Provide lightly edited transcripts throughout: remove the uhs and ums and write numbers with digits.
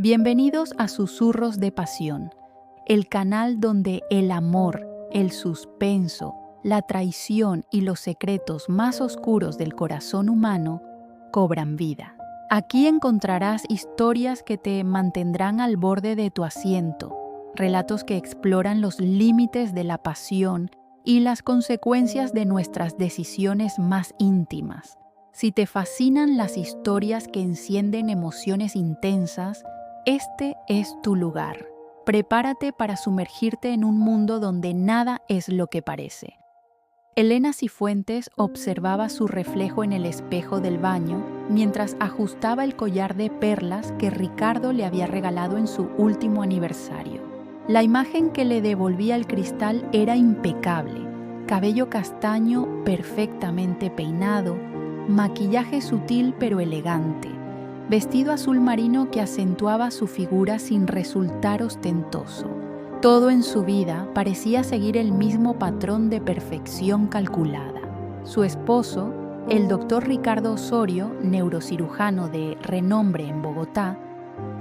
Bienvenidos a Susurros de Pasión, el canal donde el amor, el suspenso, la traición y los secretos más oscuros del corazón humano cobran vida. Aquí encontrarás historias que te mantendrán al borde de tu asiento, relatos que exploran los límites de la pasión y las consecuencias de nuestras decisiones más íntimas. Si te fascinan las historias que encienden emociones intensas, este es tu lugar. Prepárate para sumergirte en un mundo donde nada es lo que parece. Elena Cifuentes observaba su reflejo en el espejo del baño mientras ajustaba el collar de perlas que Ricardo le había regalado en su último aniversario. La imagen que le devolvía el cristal era impecable: cabello castaño perfectamente peinado, maquillaje sutil pero elegante, vestido azul marino que acentuaba su figura sin resultar ostentoso. Todo en su vida parecía seguir el mismo patrón de perfección calculada. Su esposo, el doctor Ricardo Osorio, neurocirujano de renombre en Bogotá,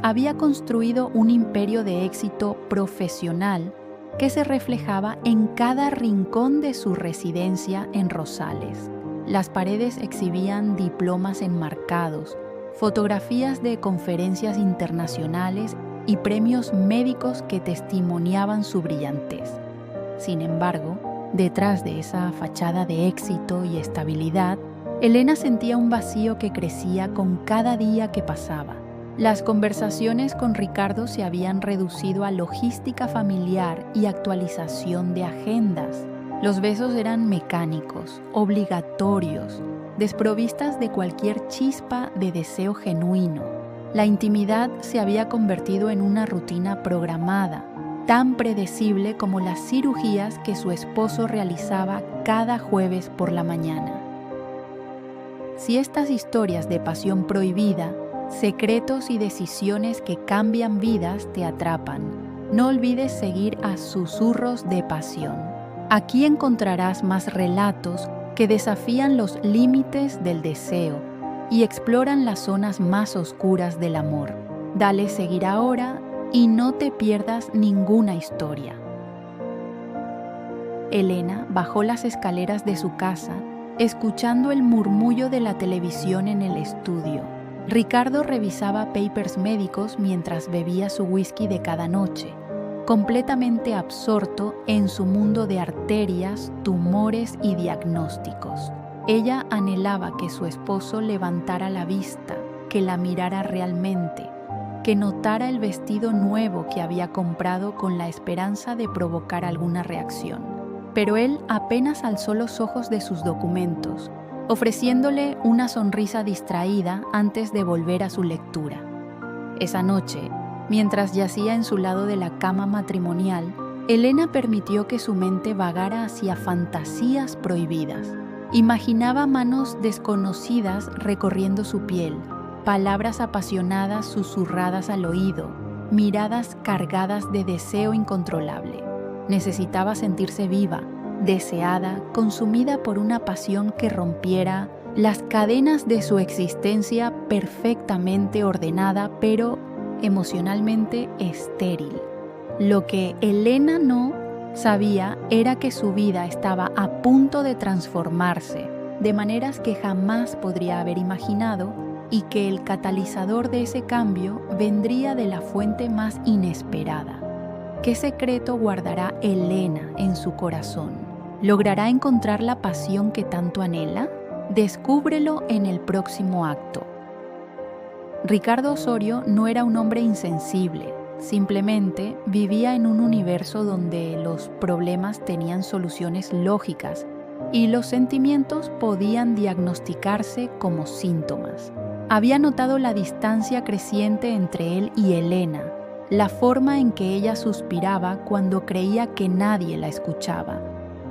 había construido un imperio de éxito profesional que se reflejaba en cada rincón de su residencia en Rosales. Las paredes exhibían diplomas enmarcados, fotografías de conferencias internacionales y premios médicos que testimoniaban su brillantez. Sin embargo, detrás de esa fachada de éxito y estabilidad, Elena sentía un vacío que crecía con cada día que pasaba. Las conversaciones con Ricardo se habían reducido a logística familiar y actualización de agendas. Los besos eran mecánicos, obligatorios, desprovistas de cualquier chispa de deseo genuino. La intimidad se había convertido en una rutina programada, tan predecible como las cirugías que su esposo realizaba cada jueves por la mañana. Si estas historias de pasión prohibida, secretos y decisiones que cambian vidas te atrapan, no olvides seguir a Susurros de Pasión. Aquí encontrarás más relatos que desafían los límites del deseo y exploran las zonas más oscuras del amor. Dale seguir ahora y no te pierdas ninguna historia. Elena bajó las escaleras de su casa, escuchando el murmullo de la televisión en el estudio. Ricardo revisaba papers médicos mientras bebía su whisky de cada noche, completamente absorto en su mundo de arterias, tumores y diagnósticos. Ella anhelaba que su esposo levantara la vista, que la mirara realmente, que notara el vestido nuevo que había comprado con la esperanza de provocar alguna reacción. Pero él apenas alzó los ojos de sus documentos, ofreciéndole una sonrisa distraída antes de volver a su lectura. Esa noche, mientras yacía en su lado de la cama matrimonial, Elena permitió que su mente vagara hacia fantasías prohibidas. Imaginaba manos desconocidas recorriendo su piel, palabras apasionadas susurradas al oído, miradas cargadas de deseo incontrolable. Necesitaba sentirse viva, deseada, consumida por una pasión que rompiera las cadenas de su existencia perfectamente ordenada, pero emocionalmente estéril. Lo que Elena no sabía era que su vida estaba a punto de transformarse de maneras que jamás podría haber imaginado y que el catalizador de ese cambio vendría de la fuente más inesperada. ¿Qué secreto guardará Elena en su corazón? ¿Logrará encontrar la pasión que tanto anhela? Descúbrelo en el próximo acto. Ricardo Osorio no era un hombre insensible, simplemente vivía en un universo donde los problemas tenían soluciones lógicas y los sentimientos podían diagnosticarse como síntomas. Había notado la distancia creciente entre él y Elena, la forma en que ella suspiraba cuando creía que nadie la escuchaba,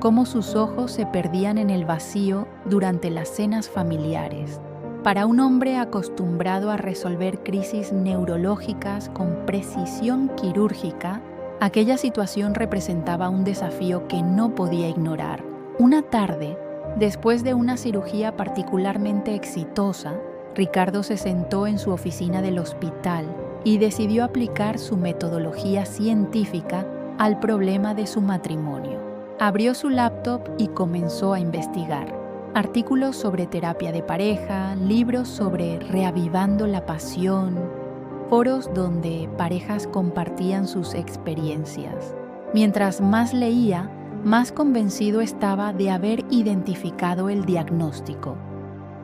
cómo sus ojos se perdían en el vacío durante las cenas familiares. Para un hombre acostumbrado a resolver crisis neurológicas con precisión quirúrgica, aquella situación representaba un desafío que no podía ignorar. Una tarde, después de una cirugía particularmente exitosa, Ricardo se sentó en su oficina del hospital y decidió aplicar su metodología científica al problema de su matrimonio. Abrió su laptop y comenzó a investigar. Artículos sobre terapia de pareja, libros sobre reavivando la pasión, foros donde parejas compartían sus experiencias. Mientras más leía, más convencido estaba de haber identificado el diagnóstico.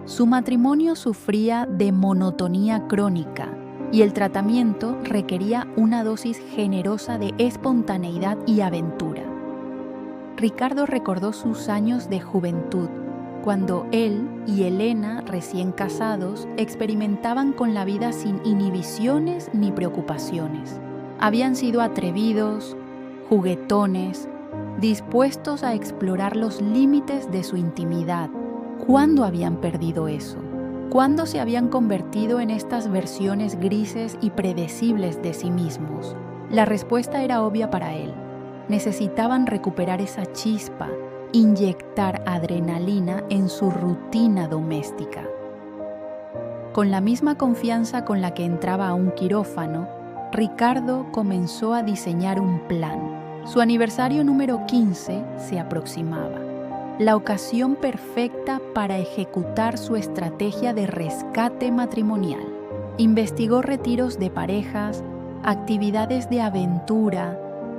Su matrimonio sufría de monotonía crónica y el tratamiento requería una dosis generosa de espontaneidad y aventura. Ricardo recordó sus años de juventud, cuando él y Elena, recién casados, experimentaban con la vida sin inhibiciones ni preocupaciones. Habían sido atrevidos, juguetones, dispuestos a explorar los límites de su intimidad. ¿Cuándo habían perdido eso? ¿Cuándo se habían convertido en estas versiones grises y predecibles de sí mismos? La respuesta era obvia para él. Necesitaban recuperar esa chispa, inyectar adrenalina en su rutina doméstica. Con la misma confianza con la que entraba a un quirófano, Ricardo comenzó a diseñar un plan. Su aniversario número 15 se aproximaba, la ocasión perfecta para ejecutar su estrategia de rescate matrimonial. Investigó retiros de parejas, actividades de aventura,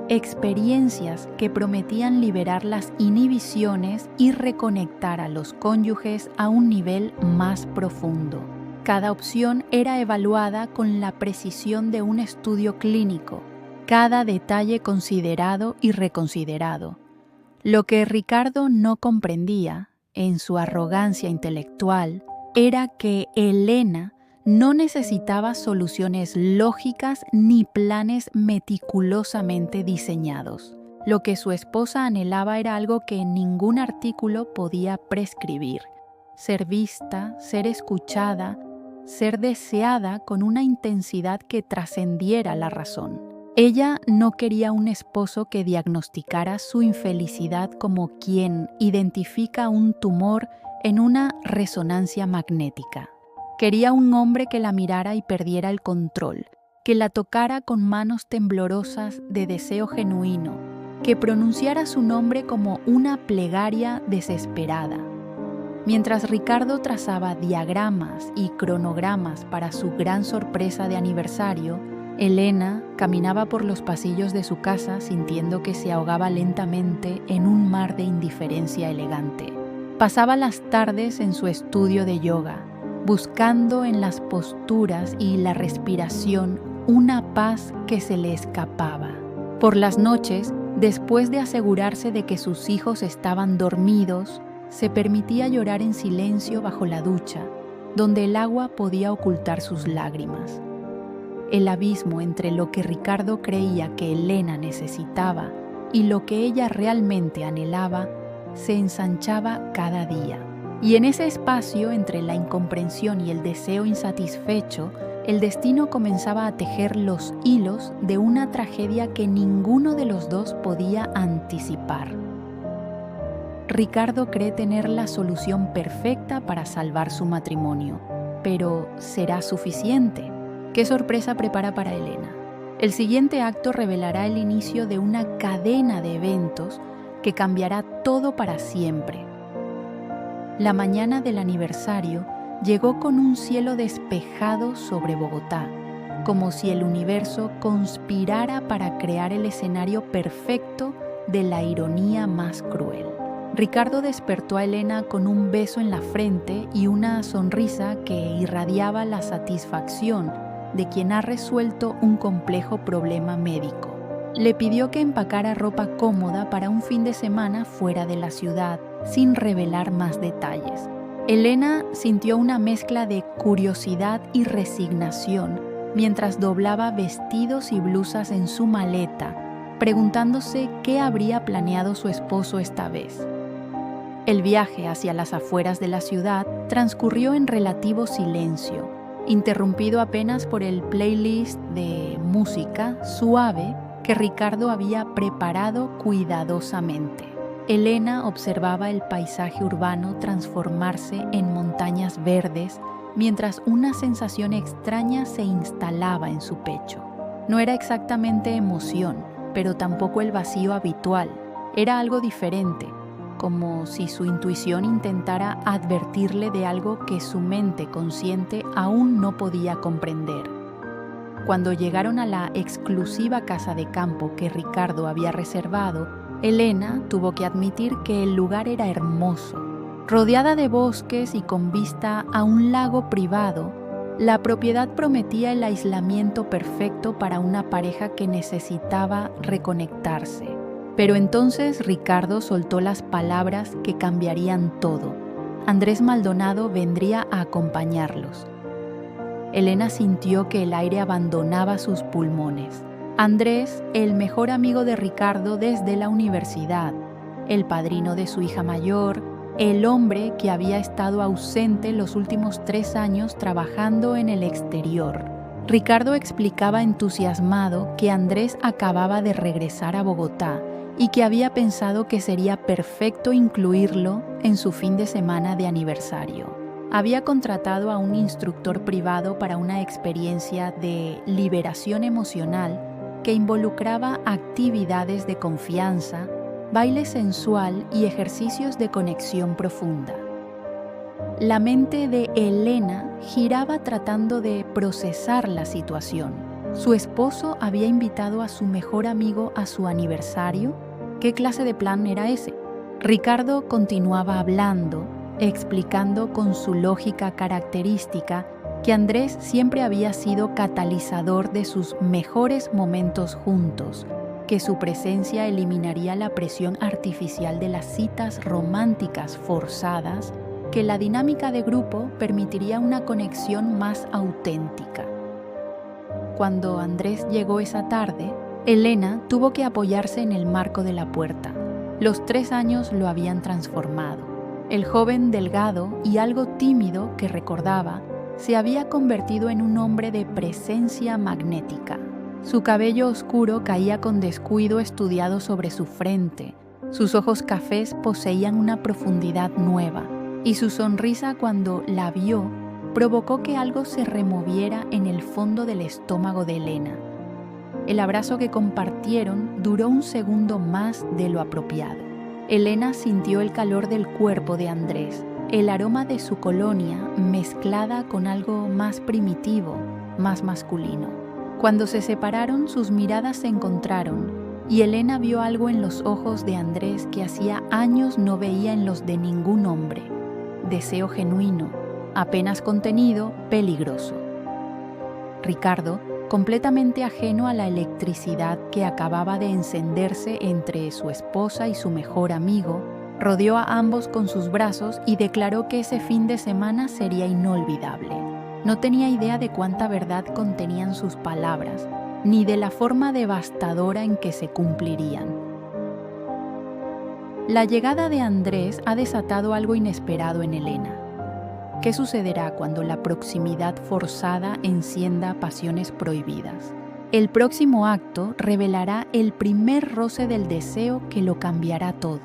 experiencias que prometían liberar las inhibiciones y reconectar a los cónyuges a un nivel más profundo. Cada opción era evaluada con la precisión de un estudio clínico, cada detalle considerado y reconsiderado. Lo que Ricardo no comprendía, en su arrogancia intelectual, era que Elena no necesitaba soluciones lógicas ni planes meticulosamente diseñados. Lo que su esposa anhelaba era algo que ningún artículo podía prescribir: ser vista, ser escuchada, ser deseada con una intensidad que trascendiera la razón. Ella no quería un esposo que diagnosticara su infelicidad como quien identifica un tumor en una resonancia magnética. Quería un hombre que la mirara y perdiera el control, que la tocara con manos temblorosas de deseo genuino, que pronunciara su nombre como una plegaria desesperada. Mientras Ricardo trazaba diagramas y cronogramas para su gran sorpresa de aniversario, Elena caminaba por los pasillos de su casa sintiendo que se ahogaba lentamente en un mar de indiferencia elegante. Pasaba las tardes en su estudio de yoga, buscando en las posturas y la respiración una paz que se le escapaba. Por las noches, después de asegurarse de que sus hijos estaban dormidos, se permitía llorar en silencio bajo la ducha, donde el agua podía ocultar sus lágrimas. El abismo entre lo que Ricardo creía que Elena necesitaba y lo que ella realmente anhelaba se ensanchaba cada día. Y en ese espacio entre la incomprensión y el deseo insatisfecho, el destino comenzaba a tejer los hilos de una tragedia que ninguno de los dos podía anticipar. Ricardo cree tener la solución perfecta para salvar su matrimonio, pero ¿será suficiente? ¿Qué sorpresa prepara para Elena? El siguiente acto revelará el inicio de una cadena de eventos que cambiará todo para siempre. La mañana del aniversario llegó con un cielo despejado sobre Bogotá, como si el universo conspirara para crear el escenario perfecto de la ironía más cruel. Ricardo despertó a Elena con un beso en la frente y una sonrisa que irradiaba la satisfacción de quien ha resuelto un complejo problema médico. Le pidió que empacara ropa cómoda para un fin de semana fuera de la ciudad, sin revelar más detalles. Elena sintió una mezcla de curiosidad y resignación mientras doblaba vestidos y blusas en su maleta, preguntándose qué habría planeado su esposo esta vez. El viaje hacia las afueras de la ciudad transcurrió en relativo silencio, interrumpido apenas por el playlist de música suave que Ricardo había preparado cuidadosamente. Elena observaba el paisaje urbano transformarse en montañas verdes mientras una sensación extraña se instalaba en su pecho. No era exactamente emoción, pero tampoco el vacío habitual. Era algo diferente, como si su intuición intentara advertirle de algo que su mente consciente aún no podía comprender. Cuando llegaron a la exclusiva casa de campo que Ricardo había reservado, Elena tuvo que admitir que el lugar era hermoso. Rodeada de bosques y con vista a un lago privado, la propiedad prometía el aislamiento perfecto para una pareja que necesitaba reconectarse. Pero entonces Ricardo soltó las palabras que cambiarían todo. Andrés Maldonado vendría a acompañarlos. Elena sintió que el aire abandonaba sus pulmones. Andrés, el mejor amigo de Ricardo desde la universidad, el padrino de su hija mayor, el hombre que había estado ausente los últimos 3 años trabajando en el exterior. Ricardo explicaba entusiasmado que Andrés acababa de regresar a Bogotá y que había pensado que sería perfecto incluirlo en su fin de semana de aniversario. Había contratado a un instructor privado para una experiencia de liberación emocional que involucraba actividades de confianza, baile sensual y ejercicios de conexión profunda. La mente de Elena giraba tratando de procesar la situación. ¿Su esposo había invitado a su mejor amigo a su aniversario? ¿Qué clase de plan era ese? Ricardo continuaba hablando, explicando con su lógica característica que Andrés siempre había sido catalizador de sus mejores momentos juntos, que su presencia eliminaría la presión artificial de las citas románticas forzadas, que la dinámica de grupo permitiría una conexión más auténtica. Cuando Andrés llegó esa tarde, Elena tuvo que apoyarse en el marco de la puerta. Los 3 años lo habían transformado. El joven delgado y algo tímido que recordaba se había convertido en un hombre de presencia magnética. Su cabello oscuro caía con descuido estudiado sobre su frente, sus ojos cafés poseían una profundidad nueva, y su sonrisa cuando la vio provocó que algo se removiera en el fondo del estómago de Elena. El abrazo que compartieron duró un segundo más de lo apropiado. Elena sintió el calor del cuerpo de Andrés, el aroma de su colonia mezclada con algo más primitivo, más masculino. Cuando se separaron, sus miradas se encontraron y Elena vio algo en los ojos de Andrés que hacía años no veía en los de ningún hombre. Deseo genuino, apenas contenido, peligroso. Ricardo, completamente ajeno a la electricidad que acababa de encenderse entre su esposa y su mejor amigo, rodeó a ambos con sus brazos y declaró que ese fin de semana sería inolvidable. No tenía idea de cuánta verdad contenían sus palabras, ni de la forma devastadora en que se cumplirían. La llegada de Andrés ha desatado algo inesperado en Elena. ¿Qué sucederá cuando la proximidad forzada encienda pasiones prohibidas? El próximo acto revelará el primer roce del deseo que lo cambiará todo.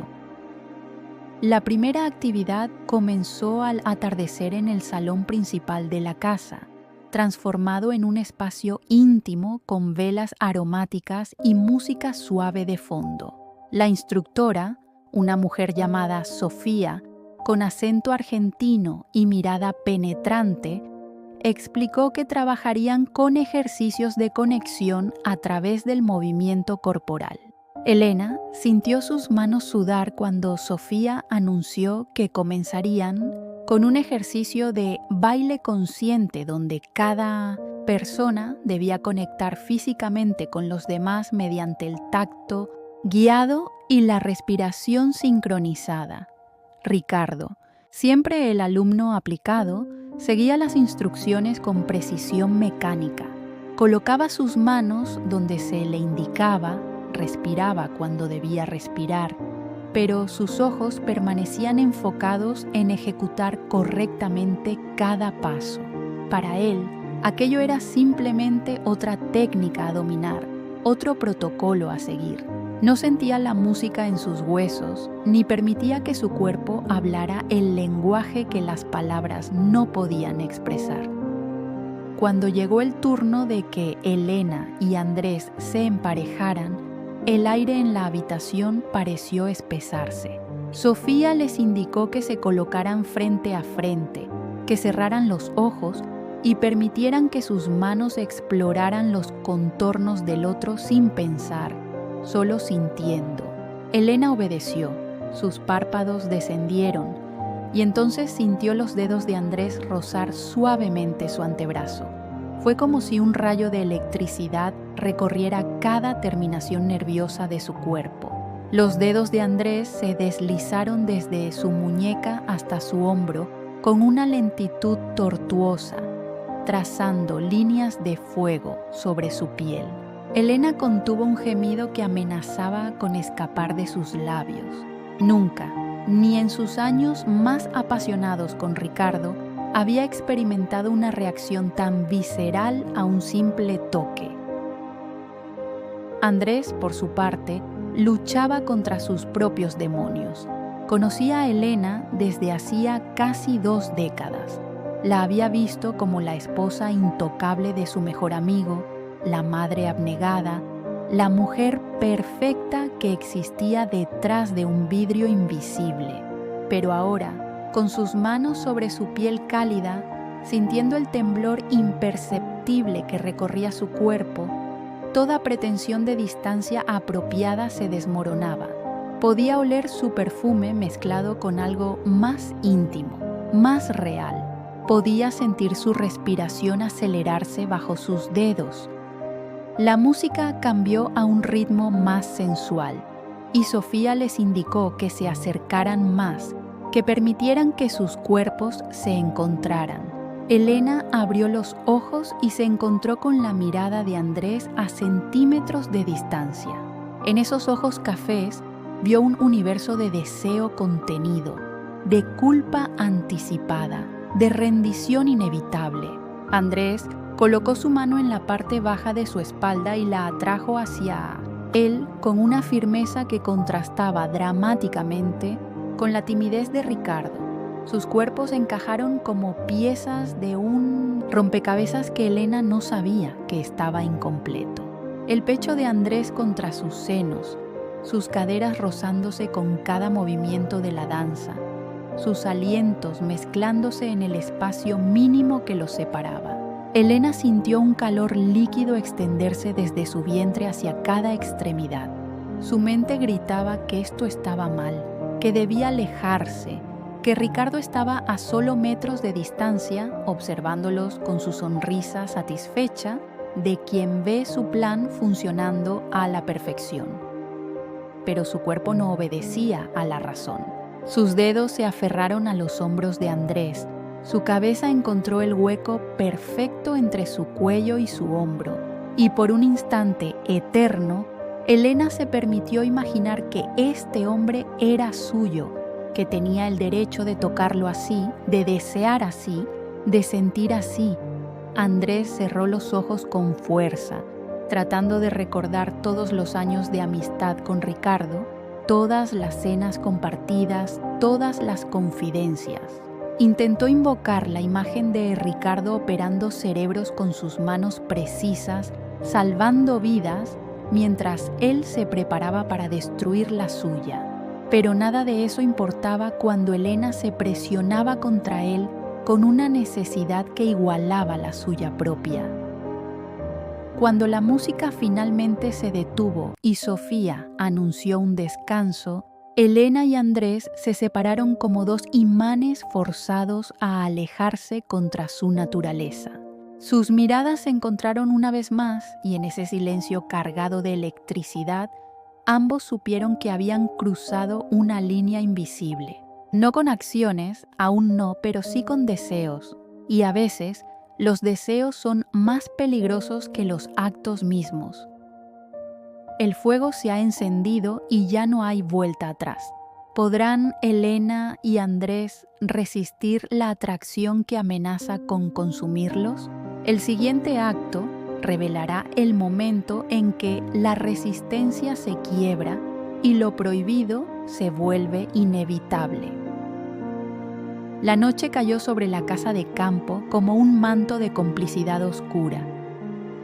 La primera actividad comenzó al atardecer en el salón principal de la casa, transformado en un espacio íntimo con velas aromáticas y música suave de fondo. La instructora, una mujer llamada Sofía, con acento argentino y mirada penetrante, explicó que trabajarían con ejercicios de conexión a través del movimiento corporal. Elena sintió sus manos sudar cuando Sofía anunció que comenzarían con un ejercicio de baile consciente donde cada persona debía conectar físicamente con los demás mediante el tacto guiado y la respiración sincronizada. Ricardo, siempre el alumno aplicado, seguía las instrucciones con precisión mecánica. Colocaba sus manos donde se le indicaba, respiraba cuando debía respirar, pero sus ojos permanecían enfocados en ejecutar correctamente cada paso. Para él, aquello era simplemente otra técnica a dominar, otro protocolo a seguir. No sentía la música en sus huesos, ni permitía que su cuerpo hablara el lenguaje que las palabras no podían expresar. Cuando llegó el turno de que Elena y Andrés se emparejaran, el aire en la habitación pareció espesarse. Sofía les indicó que se colocaran frente a frente, que cerraran los ojos y permitieran que sus manos exploraran los contornos del otro sin pensar, solo sintiendo. Elena obedeció, sus párpados descendieron y entonces sintió los dedos de Andrés rozar suavemente su antebrazo. Fue como si un rayo de electricidad recorriera cada terminación nerviosa de su cuerpo. Los dedos de Andrés se deslizaron desde su muñeca hasta su hombro con una lentitud tortuosa, trazando líneas de fuego sobre su piel. Elena contuvo un gemido que amenazaba con escapar de sus labios. Nunca, ni en sus años más apasionados con Ricardo, había experimentado una reacción tan visceral a un simple toque. Andrés, por su parte, luchaba contra sus propios demonios. Conocía a Elena desde hacía casi 2 décadas. La había visto como la esposa intocable de su mejor amigo, la madre abnegada, la mujer perfecta que existía detrás de un vidrio invisible. Pero ahora, con sus manos sobre su piel cálida, sintiendo el temblor imperceptible que recorría su cuerpo, toda pretensión de distancia apropiada se desmoronaba. Podía oler su perfume mezclado con algo más íntimo, más real. Podía sentir su respiración acelerarse bajo sus dedos. La música cambió a un ritmo más sensual y Sofía les indicó que se acercaran más, que permitieran que sus cuerpos se encontraran. Elena abrió los ojos y se encontró con la mirada de Andrés a centímetros de distancia. En esos ojos cafés vio un universo de deseo contenido, de culpa anticipada, de rendición inevitable. Andrés colocó su mano en la parte baja de su espalda y la atrajo hacia él con una firmeza que contrastaba dramáticamente con la timidez de Ricardo. Sus cuerpos encajaron como piezas de un rompecabezas que Elena no sabía que estaba incompleto. El pecho de Andrés contra sus senos, sus caderas rozándose con cada movimiento de la danza, sus alientos mezclándose en el espacio mínimo que los separaba. Elena sintió un calor líquido extenderse desde su vientre hacia cada extremidad. Su mente gritaba que esto estaba mal, que debía alejarse, que Ricardo estaba a solo metros de distancia, observándolos con su sonrisa satisfecha de quien ve su plan funcionando a la perfección. Pero su cuerpo no obedecía a la razón. Sus dedos se aferraron a los hombros de Andrés. Su cabeza encontró el hueco perfecto entre su cuello y su hombro, y por un instante eterno, Elena se permitió imaginar que este hombre era suyo, que tenía el derecho de tocarlo así, de desear así, de sentir así. Andrés cerró los ojos con fuerza, tratando de recordar todos los años de amistad con Ricardo, todas las cenas compartidas, todas las confidencias. Intentó invocar la imagen de Ricardo operando cerebros con sus manos precisas, salvando vidas, mientras él se preparaba para destruir la suya. Pero nada de eso importaba cuando Elena se presionaba contra él con una necesidad que igualaba la suya propia. Cuando la música finalmente se detuvo y Sofía anunció un descanso, Elena y Andrés se separaron como 2 imanes forzados a alejarse contra su naturaleza. Sus miradas se encontraron una vez más y en ese silencio cargado de electricidad, ambos supieron que habían cruzado una línea invisible. No con acciones, aún no, pero sí con deseos. Y a veces, los deseos son más peligrosos que los actos mismos. El fuego se ha encendido y ya no hay vuelta atrás. ¿Podrán Elena y Andrés resistir la atracción que amenaza con consumirlos? El siguiente acto, revelará el momento en que la resistencia se quiebra y lo prohibido se vuelve inevitable. La noche cayó sobre la casa de campo como un manto de complicidad oscura.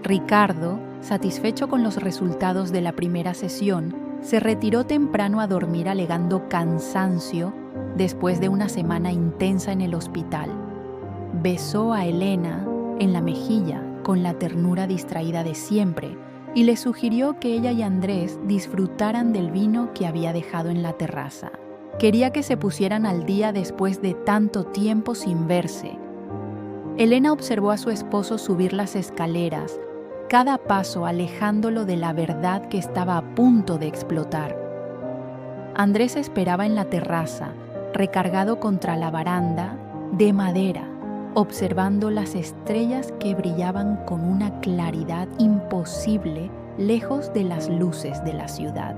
Ricardo, satisfecho con los resultados de la primera sesión, se retiró temprano a dormir alegando cansancio después de una semana intensa en el hospital. Besó a Elena en la mejilla con la ternura distraída de siempre y le sugirió que ella y Andrés disfrutaran del vino que había dejado en la terraza. Quería que se pusieran al día después de tanto tiempo sin verse. Elena observó a su esposo subir las escaleras, cada paso alejándolo de la verdad que estaba a punto de explotar. Andrés esperaba en la terraza, recargado contra la baranda de madera, observando las estrellas que brillaban con una claridad imposible lejos de las luces de la ciudad.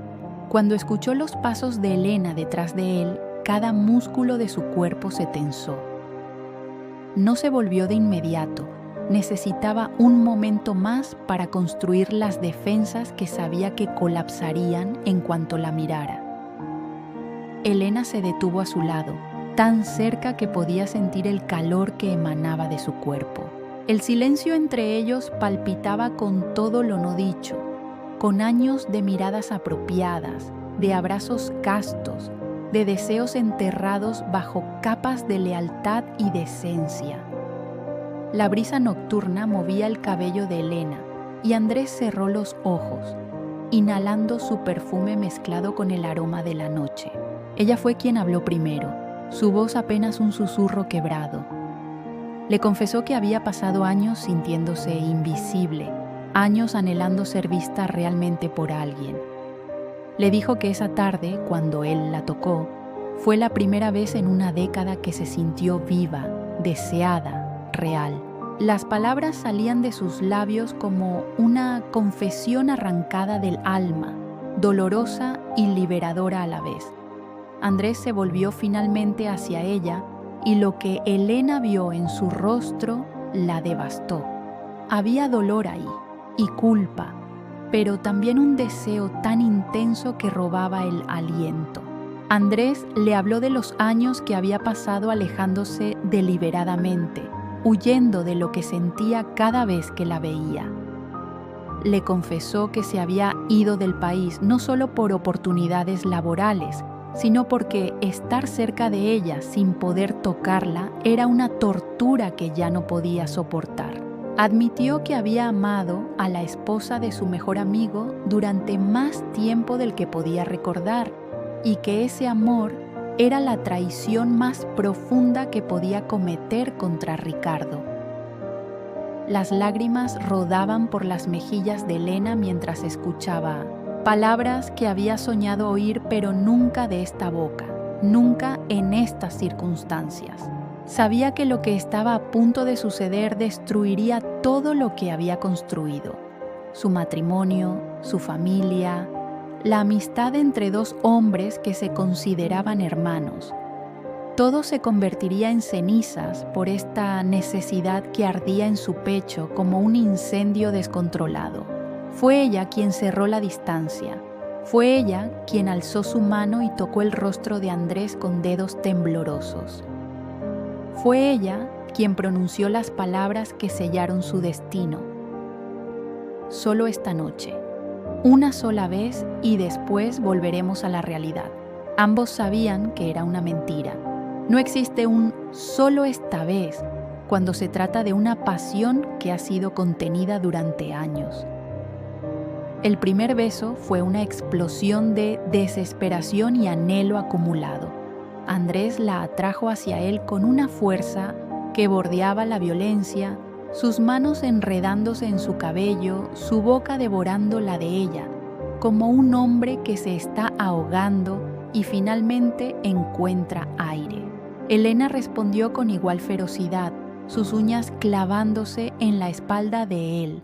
Cuando escuchó los pasos de Elena detrás de él, cada músculo de su cuerpo se tensó. No se volvió de inmediato. Necesitaba un momento más para construir las defensas que sabía que colapsarían en cuanto la mirara. Elena se detuvo a su lado, tan cerca que podía sentir el calor que emanaba de su cuerpo. El silencio entre ellos palpitaba con todo lo no dicho, con años de miradas apropiadas, de abrazos castos, de deseos enterrados bajo capas de lealtad y decencia. La brisa nocturna movía el cabello de Elena y Andrés cerró los ojos, inhalando su perfume mezclado con el aroma de la noche. Ella fue quien habló primero, su voz apenas un susurro quebrado. Le confesó que había pasado años sintiéndose invisible, años anhelando ser vista realmente por alguien. Le dijo que esa tarde, cuando él la tocó, fue la primera vez en una década que se sintió viva, deseada, real. Las palabras salían de sus labios como una confesión arrancada del alma, dolorosa y liberadora a la vez. Andrés se volvió finalmente hacia ella y lo que Elena vio en su rostro la devastó. Había dolor ahí y culpa, pero también un deseo tan intenso que robaba el aliento. Andrés le habló de los años que había pasado alejándose deliberadamente, huyendo de lo que sentía cada vez que la veía. Le confesó que se había ido del país no solo por oportunidades laborales, sino porque estar cerca de ella sin poder tocarla era una tortura que ya no podía soportar. Admitió que había amado a la esposa de su mejor amigo durante más tiempo del que podía recordar y que ese amor era la traición más profunda que podía cometer contra Ricardo. Las lágrimas rodaban por las mejillas de Elena mientras escuchaba palabras que había soñado oír, pero nunca de esta boca, nunca en estas circunstancias. Sabía que lo que estaba a punto de suceder destruiría todo lo que había construido: su matrimonio, su familia, la amistad entre dos hombres que se consideraban hermanos. Todo se convertiría en cenizas por esta necesidad que ardía en su pecho como un incendio descontrolado. Fue ella quien cerró la distancia. Fue ella quien alzó su mano y tocó el rostro de Andrés con dedos temblorosos. Fue ella quien pronunció las palabras que sellaron su destino. Solo esta noche, una sola vez y después volveremos a la realidad. Ambos sabían que era una mentira. No existe un solo esta vez cuando se trata de una pasión que ha sido contenida durante años. El primer beso fue una explosión de desesperación y anhelo acumulado. Andrés la atrajo hacia él con una fuerza que bordeaba la violencia, sus manos enredándose en su cabello, su boca devorando la de ella, como un hombre que se está ahogando y finalmente encuentra aire. Elena respondió con igual ferocidad, sus uñas clavándose en la espalda de él,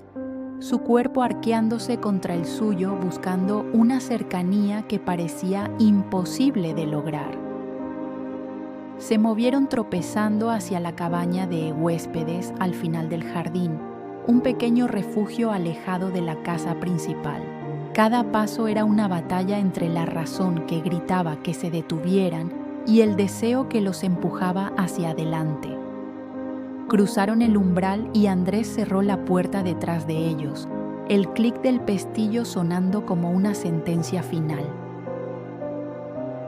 su cuerpo arqueándose contra el suyo buscando una cercanía que parecía imposible de lograr. Se movieron tropezando hacia la cabaña de huéspedes al final del jardín, un pequeño refugio alejado de la casa principal. Cada paso era una batalla entre la razón que gritaba que se detuvieran y el deseo que los empujaba hacia adelante. Cruzaron el umbral y Andrés cerró la puerta detrás de ellos, el clic del pestillo sonando como una sentencia final.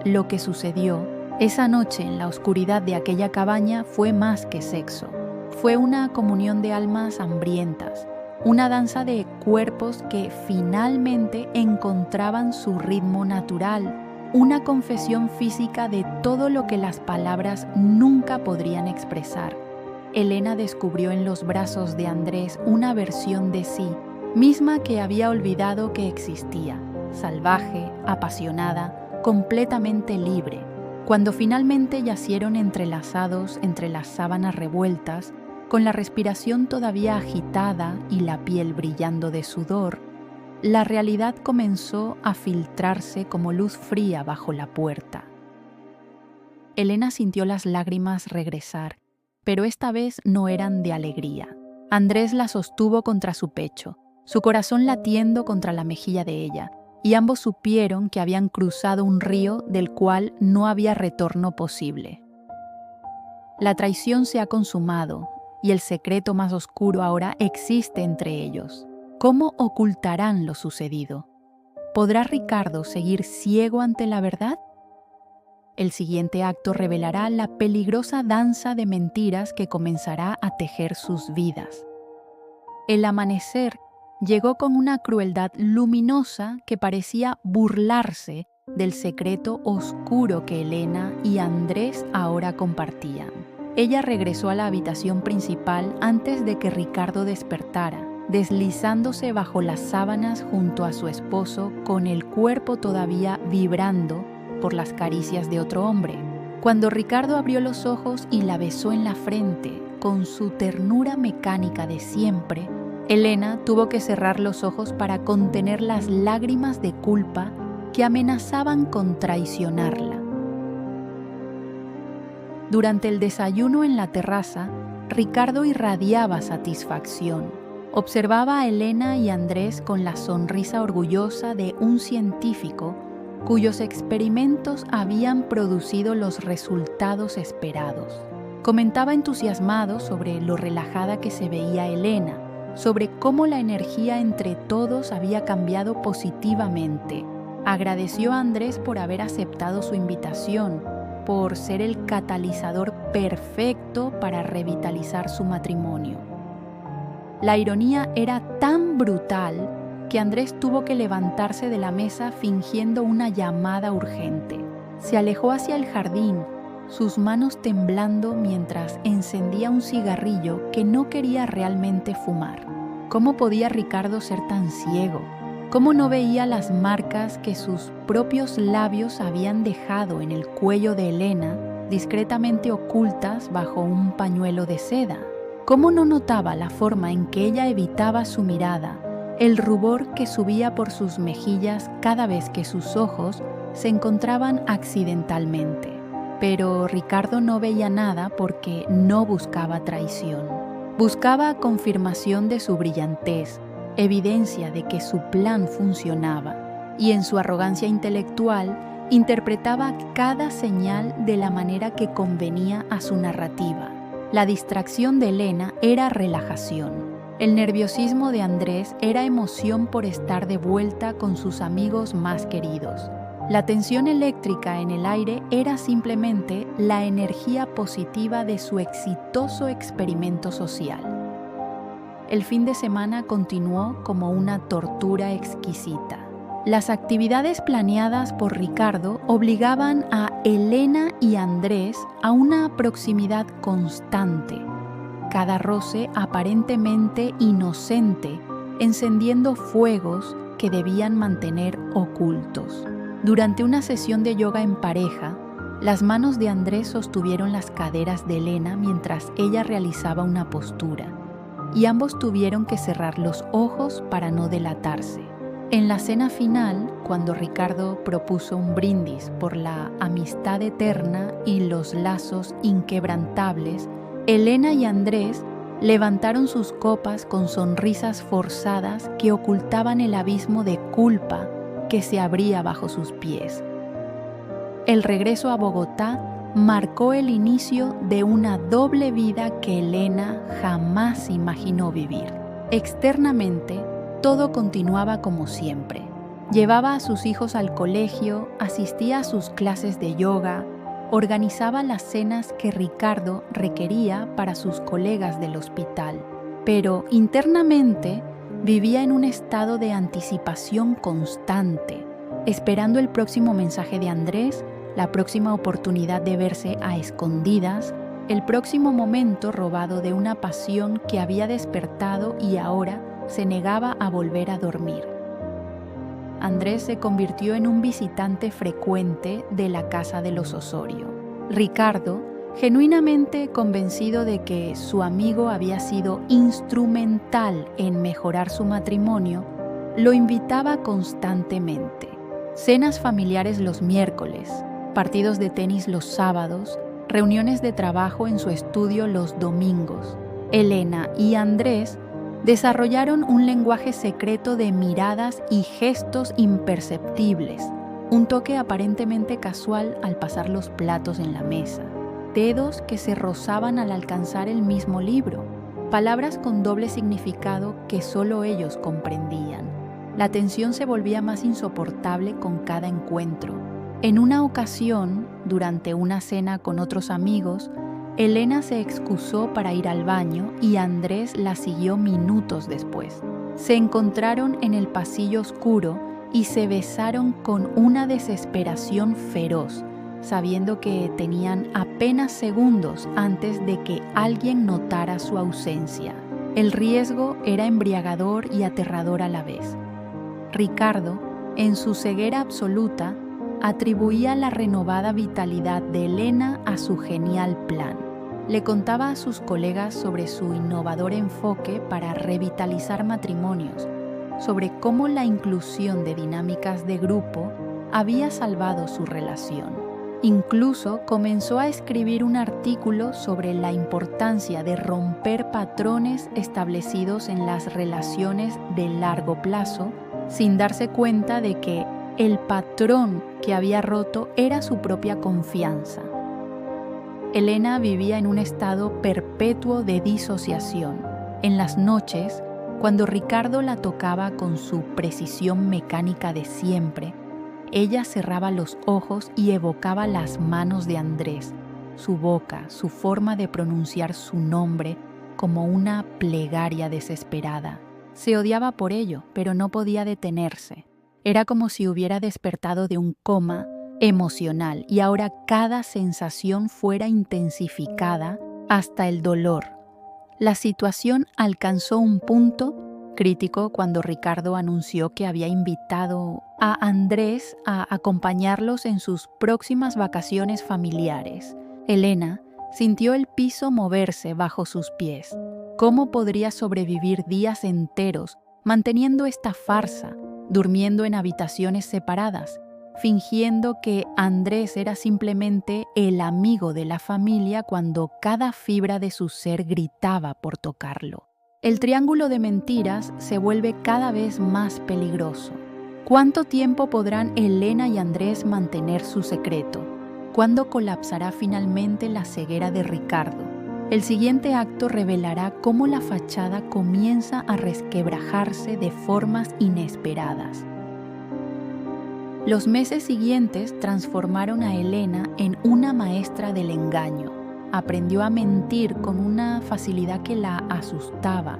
Lo que sucedió esa noche en la oscuridad de aquella cabaña fue más que sexo. Fue una comunión de almas hambrientas, una danza de cuerpos que finalmente encontraban su ritmo natural, una confesión física de todo lo que las palabras nunca podrían expresar. Elena descubrió en los brazos de Andrés una versión de sí misma que había olvidado que existía, salvaje, apasionada, completamente libre. Cuando finalmente yacieron entrelazados entre las sábanas revueltas, con la respiración todavía agitada y la piel brillando de sudor, la realidad comenzó a filtrarse como luz fría bajo la puerta. Elena sintió las lágrimas regresar, pero esta vez no eran de alegría. Andrés la sostuvo contra su pecho, su corazón latiendo contra la mejilla de ella, y ambos supieron que habían cruzado un río del cual no había retorno posible. La traición se ha consumado, y el secreto más oscuro ahora existe entre ellos. ¿Cómo ocultarán lo sucedido? ¿Podrá Ricardo seguir ciego ante la verdad? El siguiente acto revelará la peligrosa danza de mentiras que comenzará a tejer sus vidas. El amanecer llegó con una crueldad luminosa que parecía burlarse del secreto oscuro que Elena y Andrés ahora compartían. Ella regresó a la habitación principal antes de que Ricardo despertara, deslizándose bajo las sábanas junto a su esposo con el cuerpo todavía vibrando por las caricias de otro hombre. Cuando Ricardo abrió los ojos y la besó en la frente con su ternura mecánica de siempre, Elena tuvo que cerrar los ojos para contener las lágrimas de culpa que amenazaban con traicionarla. Durante el desayuno en la terraza, Ricardo irradiaba satisfacción. Observaba a Elena y Andrés con la sonrisa orgullosa de un científico cuyos experimentos habían producido los resultados esperados. Comentaba entusiasmado sobre lo relajada que se veía Elena, sobre cómo la energía entre todos había cambiado positivamente. Agradeció a Andrés por haber aceptado su invitación, por ser el catalizador perfecto para revitalizar su matrimonio. La ironía era tan brutal que Andrés tuvo que levantarse de la mesa fingiendo una llamada urgente. Se alejó hacia el jardín, sus manos temblando mientras encendía un cigarrillo que no quería realmente fumar. ¿Cómo podía Ricardo ser tan ciego? ¿Cómo no veía las marcas que sus propios labios habían dejado en el cuello de Elena, discretamente ocultas bajo un pañuelo de seda? ¿Cómo no notaba la forma en que ella evitaba su mirada, el rubor que subía por sus mejillas cada vez que sus ojos se encontraban accidentalmente? Pero Ricardo no veía nada porque no buscaba traición. Buscaba confirmación de su brillantez, evidencia de que su plan funcionaba, y en su arrogancia intelectual interpretaba cada señal de la manera que convenía a su narrativa. La distracción de Elena era relajación. El nerviosismo de Andrés era emoción por estar de vuelta con sus amigos más queridos. La tensión eléctrica en el aire era simplemente la energía positiva de su exitoso experimento social. El fin de semana continuó como una tortura exquisita. Las actividades planeadas por Ricardo obligaban a Elena y Andrés a una proximidad constante, cada roce aparentemente inocente, encendiendo fuegos que debían mantener ocultos. Durante una sesión de yoga en pareja, las manos de Andrés sostuvieron las caderas de Elena mientras ella realizaba una postura, y ambos tuvieron que cerrar los ojos para no delatarse. En la cena final, cuando Ricardo propuso un brindis por la amistad eterna y los lazos inquebrantables, Elena y Andrés levantaron sus copas con sonrisas forzadas que ocultaban el abismo de culpa que se abría bajo sus pies. El regreso a Bogotá marcó el inicio de una doble vida que Elena jamás imaginó vivir. Externamente, todo continuaba como siempre. Llevaba a sus hijos al colegio, asistía a sus clases de yoga, organizaba las cenas que Ricardo requería para sus colegas del hospital. Pero internamente vivía en un estado de anticipación constante, esperando el próximo mensaje de Andrés, la próxima oportunidad de verse a escondidas, el próximo momento robado de una pasión que había despertado y ahora se negaba a volver a dormir. Andrés se convirtió en un visitante frecuente de la casa de los Osorio. Ricardo, genuinamente convencido de que su amigo había sido instrumental en mejorar su matrimonio, lo invitaba constantemente. Cenas familiares los miércoles, partidos de tenis los sábados, reuniones de trabajo en su estudio los domingos. Elena y Andrés desarrollaron un lenguaje secreto de miradas y gestos imperceptibles, un toque aparentemente casual al pasar los platos en la mesa, dedos que se rozaban al alcanzar el mismo libro, palabras con doble significado que solo ellos comprendían. La tensión se volvía más insoportable con cada encuentro. En una ocasión, durante una cena con otros amigos, Elena se excusó para ir al baño y Andrés la siguió minutos después. Se encontraron en el pasillo oscuro y se besaron con una desesperación feroz, sabiendo que tenían apenas segundos antes de que alguien notara su ausencia. El riesgo era embriagador y aterrador a la vez. Ricardo, en su ceguera absoluta, atribuía la renovada vitalidad de Elena a su genial plan. Le contaba a sus colegas sobre su innovador enfoque para revitalizar matrimonios, sobre cómo la inclusión de dinámicas de grupo había salvado su relación. Incluso comenzó a escribir un artículo sobre la importancia de romper patrones establecidos en las relaciones de largo plazo, sin darse cuenta de que el patrón que había roto era su propia confianza. Elena vivía en un estado perpetuo de disociación. En las noches, cuando Ricardo la tocaba con su precisión mecánica de siempre, ella cerraba los ojos y evocaba las manos de Andrés, su boca, su forma de pronunciar su nombre como una plegaria desesperada. Se odiaba por ello, pero no podía detenerse. Era como si hubiera despertado de un coma emocional y ahora cada sensación fuera intensificada hasta el dolor. La situación alcanzó un punto crítico cuando Ricardo anunció que había invitado a Andrés a acompañarlos en sus próximas vacaciones familiares. Elena sintió el piso moverse bajo sus pies. ¿Cómo podría sobrevivir días enteros manteniendo esta farsa, durmiendo en habitaciones separadas, fingiendo que Andrés era simplemente el amigo de la familia cuando cada fibra de su ser gritaba por tocarlo? El triángulo de mentiras se vuelve cada vez más peligroso. ¿Cuánto tiempo podrán Elena y Andrés mantener su secreto? ¿Cuándo colapsará finalmente la ceguera de Ricardo? El siguiente acto revelará cómo la fachada comienza a resquebrajarse de formas inesperadas. Los meses siguientes transformaron a Elena en una maestra del engaño. Aprendió a mentir con una facilidad que la asustaba,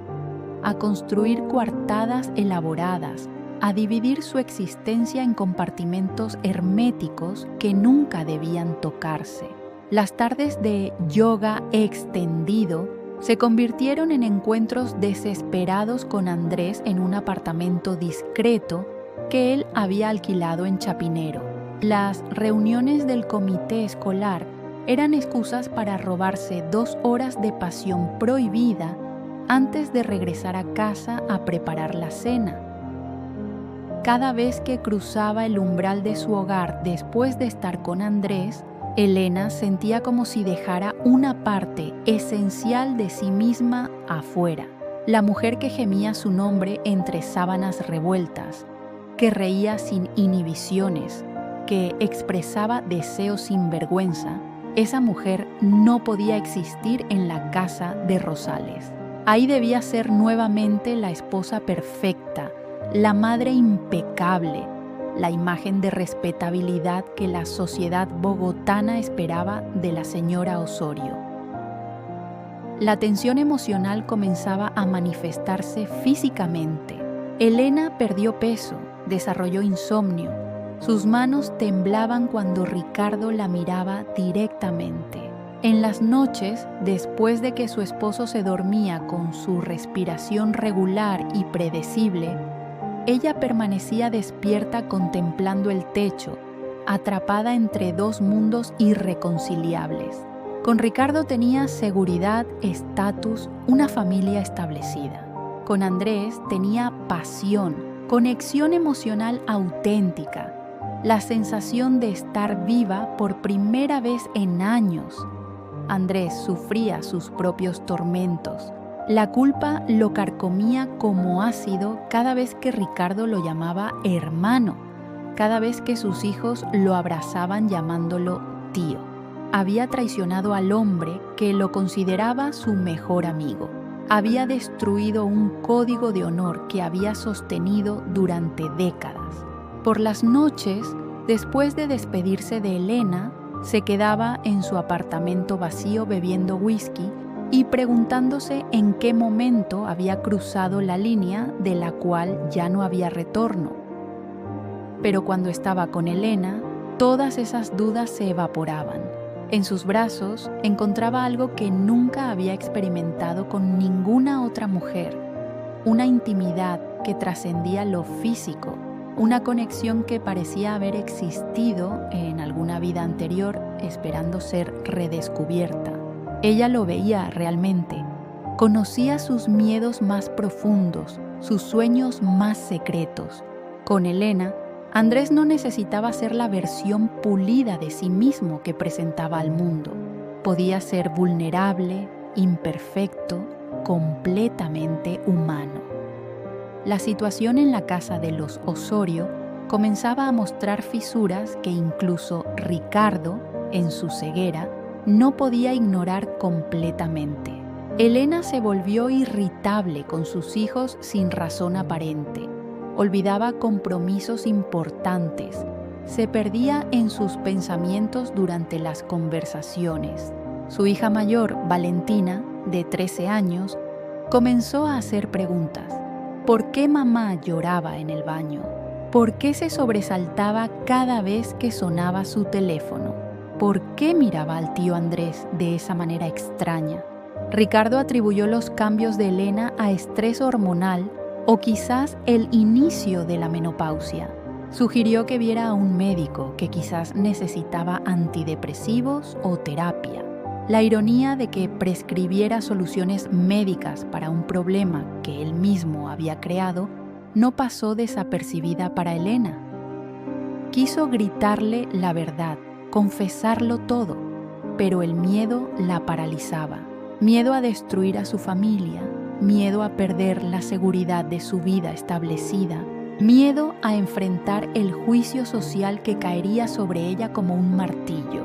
a construir coartadas elaboradas, a dividir su existencia en compartimentos herméticos que nunca debían tocarse. Las tardes de yoga extendido se convirtieron en encuentros desesperados con Andrés en un apartamento discreto que él había alquilado en Chapinero. Las reuniones del comité escolar eran excusas para robarse 2 horas de pasión prohibida antes de regresar a casa a preparar la cena. Cada vez que cruzaba el umbral de su hogar después de estar con Andrés, Elena sentía como si dejara una parte esencial de sí misma afuera, la mujer que gemía su nombre entre sábanas revueltas, que reía sin inhibiciones, que expresaba deseos sin vergüenza, esa mujer no podía existir en la casa de Rosales. Ahí debía ser nuevamente la esposa perfecta, la madre impecable, la imagen de respetabilidad que la sociedad bogotana esperaba de la señora Osorio. La tensión emocional comenzaba a manifestarse físicamente. Elena perdió peso, desarrolló insomnio. Sus manos temblaban cuando Ricardo la miraba directamente. En las noches, después de que su esposo se dormía con su respiración regular y predecible, ella permanecía despierta contemplando el techo, atrapada entre dos mundos irreconciliables. Con Ricardo tenía seguridad, estatus, una familia establecida. Con Andrés tenía pasión, conexión emocional auténtica, la sensación de estar viva por primera vez en años. Andrés sufría sus propios tormentos. La culpa lo carcomía como ácido cada vez que Ricardo lo llamaba hermano, cada vez que sus hijos lo abrazaban llamándolo tío. Había traicionado al hombre que lo consideraba su mejor amigo. Había destruido un código de honor que había sostenido durante décadas. Por las noches, después de despedirse de Elena, se quedaba en su apartamento vacío bebiendo whisky y preguntándose en qué momento había cruzado la línea de la cual ya no había retorno. Pero cuando estaba con Elena, todas esas dudas se evaporaban. En sus brazos encontraba algo que nunca había experimentado con ninguna otra mujer, una intimidad que trascendía lo físico, una conexión que parecía haber existido en alguna vida anterior esperando ser redescubierta. Ella lo veía realmente, conocía sus miedos más profundos, sus sueños más secretos. Con Elena, Andrés no necesitaba ser la versión pulida de sí mismo que presentaba al mundo. Podía ser vulnerable, imperfecto, completamente humano. La situación en la casa de los Osorio comenzaba a mostrar fisuras que incluso Ricardo, en su ceguera, no podía ignorar completamente. Elena se volvió irritable con sus hijos sin razón aparente. Olvidaba compromisos importantes. Se perdía en sus pensamientos durante las conversaciones. Su hija mayor, Valentina, de 13 años, comenzó a hacer preguntas. ¿Por qué mamá lloraba en el baño? ¿Por qué se sobresaltaba cada vez que sonaba su teléfono? ¿Por qué miraba al tío Andrés de esa manera extraña? Ricardo atribuyó los cambios de Elena a estrés hormonal o quizás el inicio de la menopausia. Sugirió que viera a un médico que quizás necesitaba antidepresivos o terapia. La ironía de que prescribiera soluciones médicas para un problema que él mismo había creado no pasó desapercibida para Elena. Quiso gritarle la verdad, confesarlo todo, pero el miedo la paralizaba. Miedo a destruir a su familia, miedo a perder la seguridad de su vida establecida, miedo a enfrentar el juicio social que caería sobre ella como un martillo.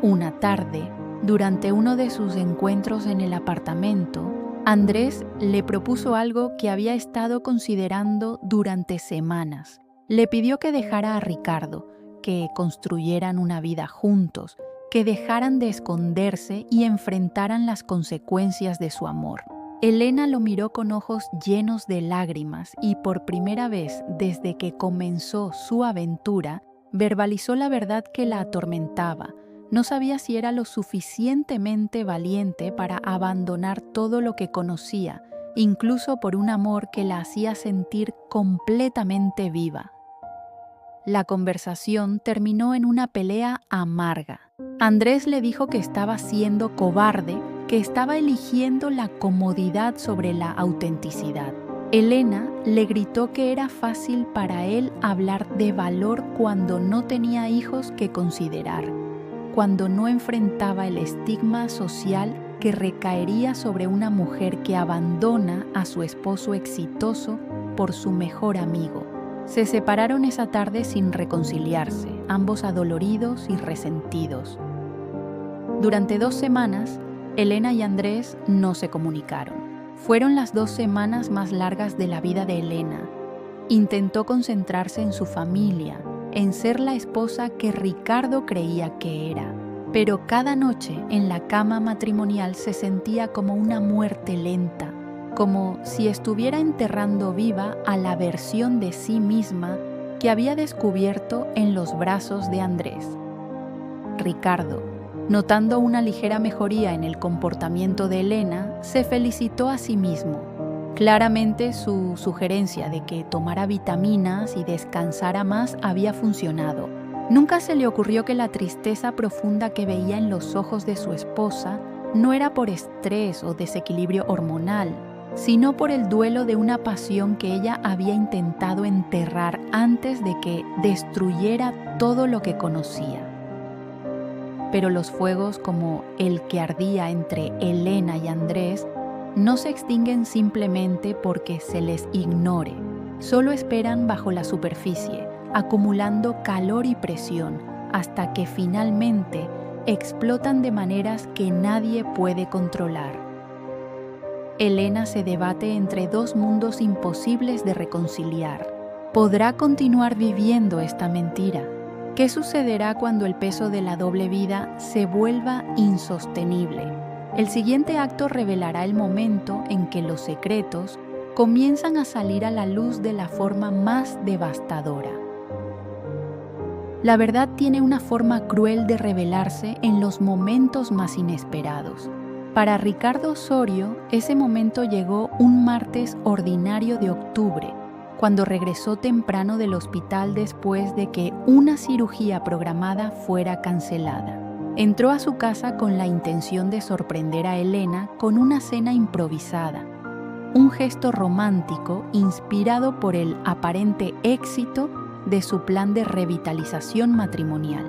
Una tarde, durante uno de sus encuentros en el apartamento, Andrés le propuso algo que había estado considerando durante semanas. Le pidió que dejara a Ricardo, que construyeran una vida juntos, que dejaran de esconderse y enfrentaran las consecuencias de su amor. Elena lo miró con ojos llenos de lágrimas y por primera vez desde que comenzó su aventura, verbalizó la verdad que la atormentaba. No sabía si era lo suficientemente valiente para abandonar todo lo que conocía, incluso por un amor que la hacía sentir completamente viva. La conversación terminó en una pelea amarga. Andrés le dijo que estaba siendo cobarde, que estaba eligiendo la comodidad sobre la autenticidad. Elena le gritó que era fácil para él hablar de valor cuando no tenía hijos que considerar, cuando no enfrentaba el estigma social que recaería sobre una mujer que abandona a su esposo exitoso por su mejor amigo. Se separaron esa tarde sin reconciliarse, ambos adoloridos y resentidos. Durante 2 semanas, Elena y Andrés no se comunicaron. Fueron las 2 semanas más largas de la vida de Elena. Intentó concentrarse en su familia, en ser la esposa que Ricardo creía que era. Pero cada noche en la cama matrimonial se sentía como una muerte lenta, como si estuviera enterrando viva a la versión de sí misma que había descubierto en los brazos de Andrés. Ricardo, notando una ligera mejoría en el comportamiento de Elena, se felicitó a sí mismo. Claramente su sugerencia de que tomara vitaminas y descansara más había funcionado. Nunca se le ocurrió que la tristeza profunda que veía en los ojos de su esposa no era por estrés o desequilibrio hormonal, sino por el duelo de una pasión que ella había intentado enterrar antes de que destruyera todo lo que conocía. Pero los fuegos como el que ardía entre Elena y Andrés no se extinguen simplemente porque se les ignore, solo esperan bajo la superficie, acumulando calor y presión hasta que finalmente explotan de maneras que nadie puede controlar. Elena se debate entre 2 mundos imposibles de reconciliar. ¿Podrá continuar viviendo esta mentira? ¿Qué sucederá cuando el peso de la doble vida se vuelva insostenible? El siguiente acto revelará el momento en que los secretos comienzan a salir a la luz de la forma más devastadora. La verdad tiene una forma cruel de revelarse en los momentos más inesperados. Para Ricardo Osorio, ese momento llegó un martes ordinario de octubre, cuando regresó temprano del hospital después de que una cirugía programada fuera cancelada. Entró a su casa con la intención de sorprender a Elena con una cena improvisada, un gesto romántico inspirado por el aparente éxito de su plan de revitalización matrimonial.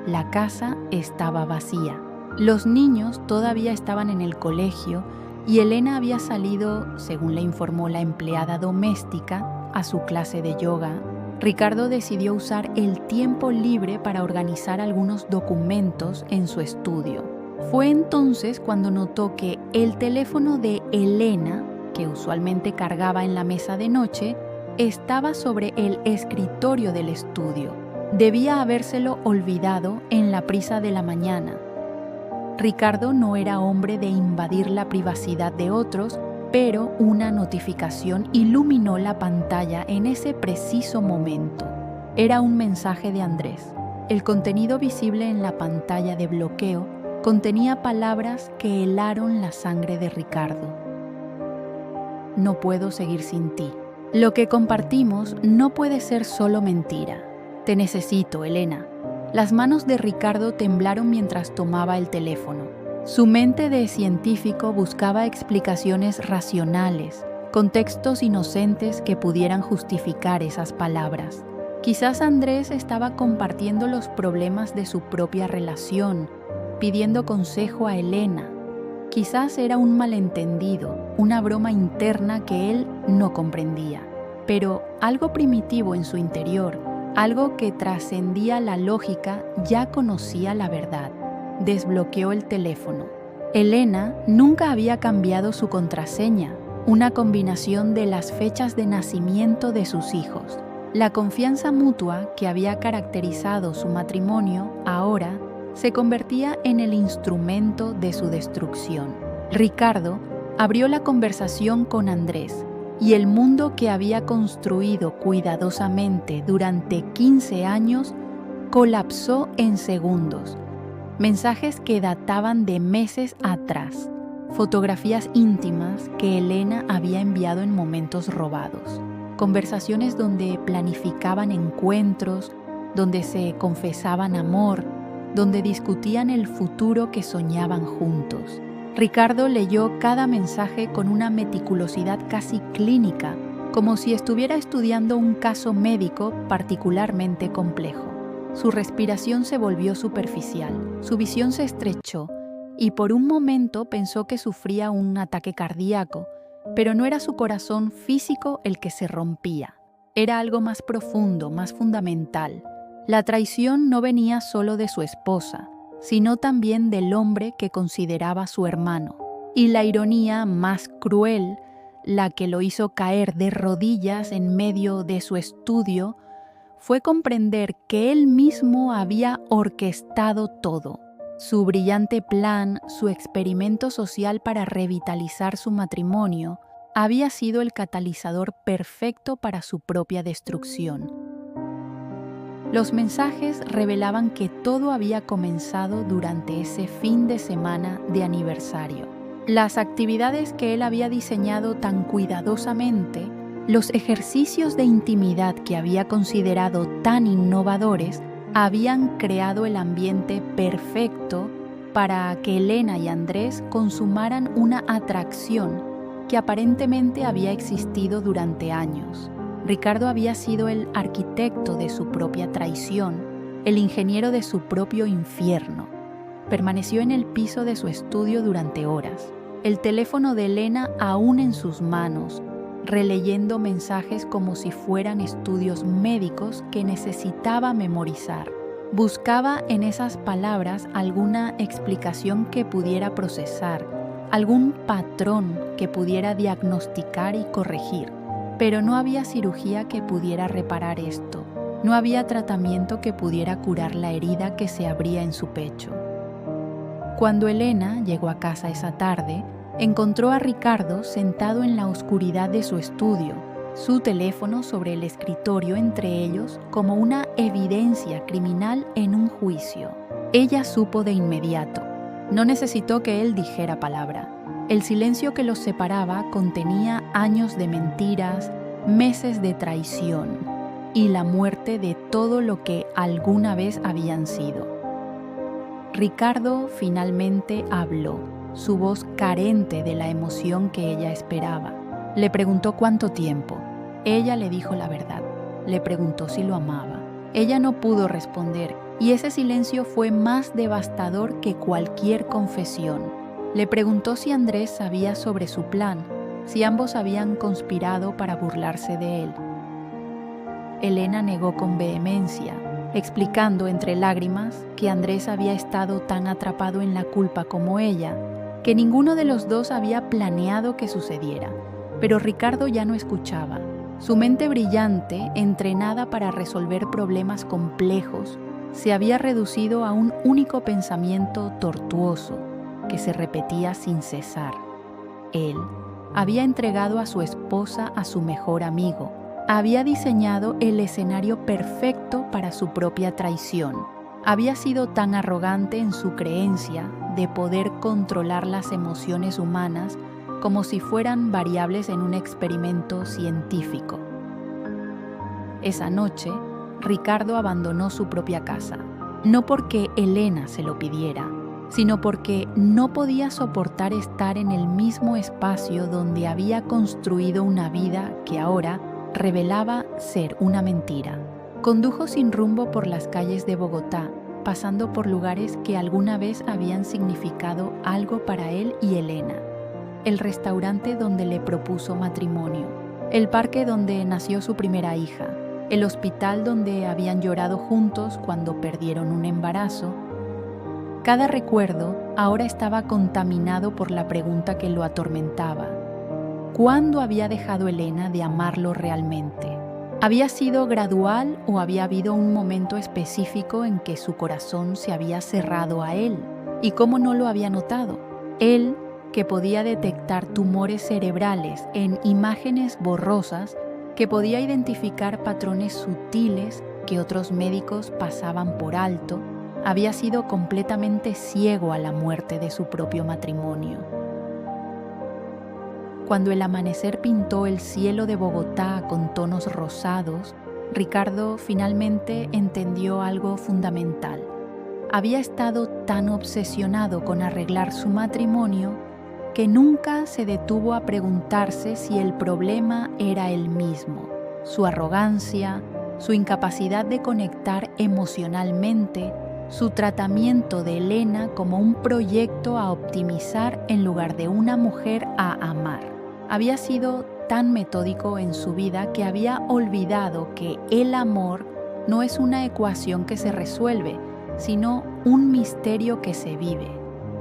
La casa estaba vacía. Los niños todavía estaban en el colegio y Elena había salido, según le informó la empleada doméstica, a su clase de yoga. Ricardo decidió usar el tiempo libre para organizar algunos documentos en su estudio. Fue entonces cuando notó que el teléfono de Elena, que usualmente cargaba en la mesa de noche, estaba sobre el escritorio del estudio. Debía habérselo olvidado en la prisa de la mañana. Ricardo no era hombre de invadir la privacidad de otros, pero una notificación iluminó la pantalla en ese preciso momento. Era un mensaje de Andrés. El contenido visible en la pantalla de bloqueo contenía palabras que helaron la sangre de Ricardo. No puedo seguir sin ti. Lo que compartimos no puede ser solo mentira. Te necesito, Elena. Las manos de Ricardo temblaron mientras tomaba el teléfono. Su mente de científico buscaba explicaciones racionales, contextos inocentes que pudieran justificar esas palabras. Quizás Andrés estaba compartiendo los problemas de su propia relación, pidiendo consejo a Elena. Quizás era un malentendido, una broma interna que él no comprendía. Pero algo primitivo en su interior, algo que trascendía la lógica, ya conocía la verdad. Desbloqueó el teléfono. Elena nunca había cambiado su contraseña, una combinación de las fechas de nacimiento de sus hijos. La confianza mutua que había caracterizado su matrimonio ahora se convertía en el instrumento de su destrucción. Ricardo abrió la conversación con Andrés y el mundo que había construido cuidadosamente durante 15 años colapsó en segundos. Mensajes que databan de meses atrás, fotografías íntimas que Elena había enviado en momentos robados, conversaciones donde planificaban encuentros, donde se confesaban amor, donde discutían el futuro que soñaban juntos. Ricardo leyó cada mensaje con una meticulosidad casi clínica, como si estuviera estudiando un caso médico particularmente complejo. Su respiración se volvió superficial, su visión se estrechó y por un momento pensó que sufría un ataque cardíaco, pero no era su corazón físico el que se rompía. Era algo más profundo, más fundamental. La traición no venía solo de su esposa, sino también del hombre que consideraba su hermano. Y la ironía más cruel, la que lo hizo caer de rodillas en medio de su estudio, fue comprender que él mismo había orquestado todo. Su brillante plan, su experimento social para revitalizar su matrimonio, había sido el catalizador perfecto para su propia destrucción. Los mensajes revelaban que todo había comenzado durante ese fin de semana de aniversario. Las actividades que él había diseñado tan cuidadosamente, los ejercicios de intimidad que había considerado tan innovadores, habían creado el ambiente perfecto para que Elena y Andrés consumaran una atracción que aparentemente había existido durante años. Ricardo había sido el arquitecto de su propia traición, el ingeniero de su propio infierno. Permaneció en el piso de su estudio durante horas, el teléfono de Elena aún en sus manos, releyendo mensajes como si fueran estudios médicos que necesitaba memorizar. Buscaba en esas palabras alguna explicación que pudiera procesar, algún patrón que pudiera diagnosticar y corregir. Pero no había cirugía que pudiera reparar esto. No había tratamiento que pudiera curar la herida que se abría en su pecho. Cuando Elena llegó a casa esa tarde, encontró a Ricardo sentado en la oscuridad de su estudio, su teléfono sobre el escritorio entre ellos como una evidencia criminal en un juicio. Ella supo de inmediato. No necesitó que él dijera palabra. El silencio que los separaba contenía años de mentiras, meses de traición y la muerte de todo lo que alguna vez habían sido. Ricardo finalmente habló, su voz carente de la emoción que ella esperaba. Le preguntó cuánto tiempo. Ella le dijo la verdad. Le preguntó si lo amaba. Ella no pudo responder y ese silencio fue más devastador que cualquier confesión. Le preguntó si Andrés sabía sobre su plan, si ambos habían conspirado para burlarse de él. Elena negó con vehemencia, explicando entre lágrimas que Andrés había estado tan atrapado en la culpa como ella, que ninguno de los dos había planeado que sucediera. Pero Ricardo ya no escuchaba. Su mente brillante, entrenada para resolver problemas complejos, se había reducido a un único pensamiento tortuoso que se repetía sin cesar. Él había entregado a su esposa a su mejor amigo. Había diseñado el escenario perfecto para su propia traición. Había sido tan arrogante en su creencia de poder controlar las emociones humanas como si fueran variables en un experimento científico. Esa noche, Ricardo abandonó su propia casa, no porque Elena se lo pidiera, sino porque no podía soportar estar en el mismo espacio donde había construido una vida que ahora revelaba ser una mentira. Condujo sin rumbo por las calles de Bogotá, pasando por lugares que alguna vez habían significado algo para él y Elena. El restaurante donde le propuso matrimonio, el parque donde nació su primera hija, el hospital donde habían llorado juntos cuando perdieron un embarazo. Cada recuerdo ahora estaba contaminado por la pregunta que lo atormentaba. ¿Cuándo había dejado Elena de amarlo realmente? ¿Había sido gradual o había habido un momento específico en que su corazón se había cerrado a él? ¿Y cómo no lo había notado? Él, que podía detectar tumores cerebrales en imágenes borrosas, que podía identificar patrones sutiles que otros médicos pasaban por alto, había sido completamente ciego a la muerte de su propio matrimonio. Cuando el amanecer pintó el cielo de Bogotá con tonos rosados, Ricardo finalmente entendió algo fundamental. Había estado tan obsesionado con arreglar su matrimonio que nunca se detuvo a preguntarse si el problema era él mismo, su arrogancia, su incapacidad de conectar emocionalmente su tratamiento de Elena como un proyecto a optimizar en lugar de una mujer a amar. Había sido tan metódico en su vida que había olvidado que el amor no es una ecuación que se resuelve, sino un misterio que se vive.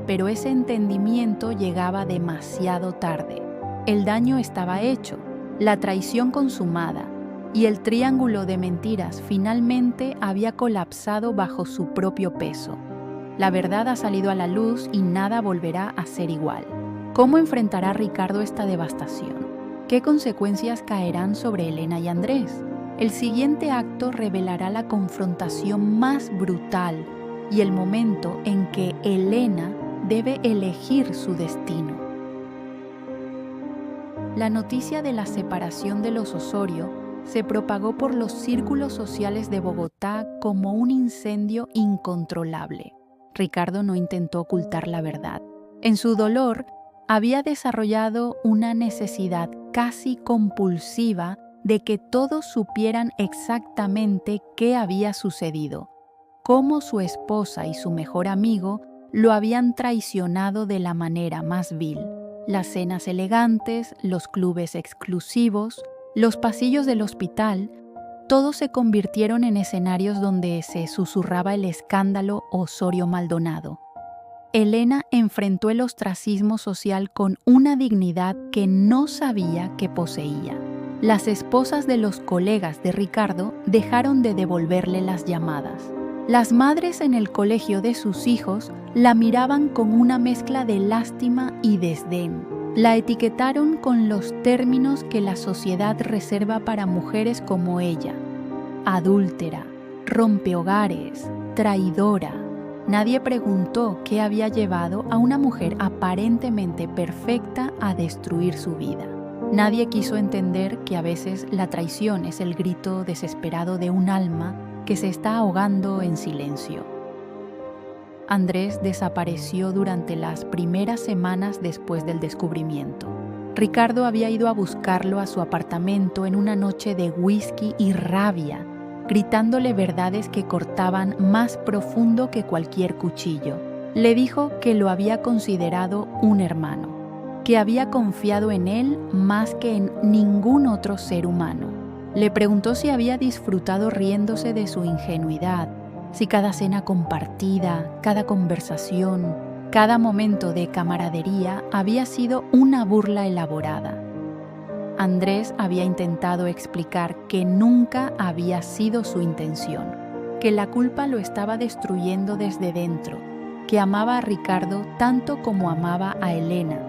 Pero ese entendimiento llegaba demasiado tarde. El daño estaba hecho, la traición consumada, y el triángulo de mentiras finalmente había colapsado bajo su propio peso. La verdad ha salido a la luz y nada volverá a ser igual. ¿Cómo enfrentará Ricardo esta devastación? ¿Qué consecuencias caerán sobre Elena y Andrés? El siguiente acto revelará la confrontación más brutal y el momento en que Elena debe elegir su destino. La noticia de la separación de los Osorio se propagó por los círculos sociales de Bogotá como un incendio incontrolable. Ricardo no intentó ocultar la verdad. En su dolor, había desarrollado una necesidad casi compulsiva de que todos supieran exactamente qué había sucedido, cómo su esposa y su mejor amigo lo habían traicionado de la manera más vil. Las cenas elegantes, los clubes exclusivos, los pasillos del hospital, todos se convirtieron en escenarios donde se susurraba el escándalo Osorio Maldonado. Elena enfrentó el ostracismo social con una dignidad que no sabía que poseía. Las esposas de los colegas de Ricardo dejaron de devolverle las llamadas. Las madres en el colegio de sus hijos la miraban con una mezcla de lástima y desdén. La etiquetaron con los términos que la sociedad reserva para mujeres como ella: adúltera, rompehogares, traidora. Nadie preguntó qué había llevado a una mujer aparentemente perfecta a destruir su vida. Nadie quiso entender que a veces la traición es el grito desesperado de un alma que se está ahogando en silencio. Andrés desapareció durante las primeras semanas después del descubrimiento. Ricardo había ido a buscarlo a su apartamento en una noche de whisky y rabia, gritándole verdades que cortaban más profundo que cualquier cuchillo. Le dijo que lo había considerado un hermano, que había confiado en él más que en ningún otro ser humano. Le preguntó si había disfrutado riéndose de su ingenuidad, si cada cena compartida, cada conversación, cada momento de camaradería había sido una burla elaborada. Andrés había intentado explicar que nunca había sido su intención, que la culpa lo estaba destruyendo desde dentro, que amaba a Ricardo tanto como amaba a Elena,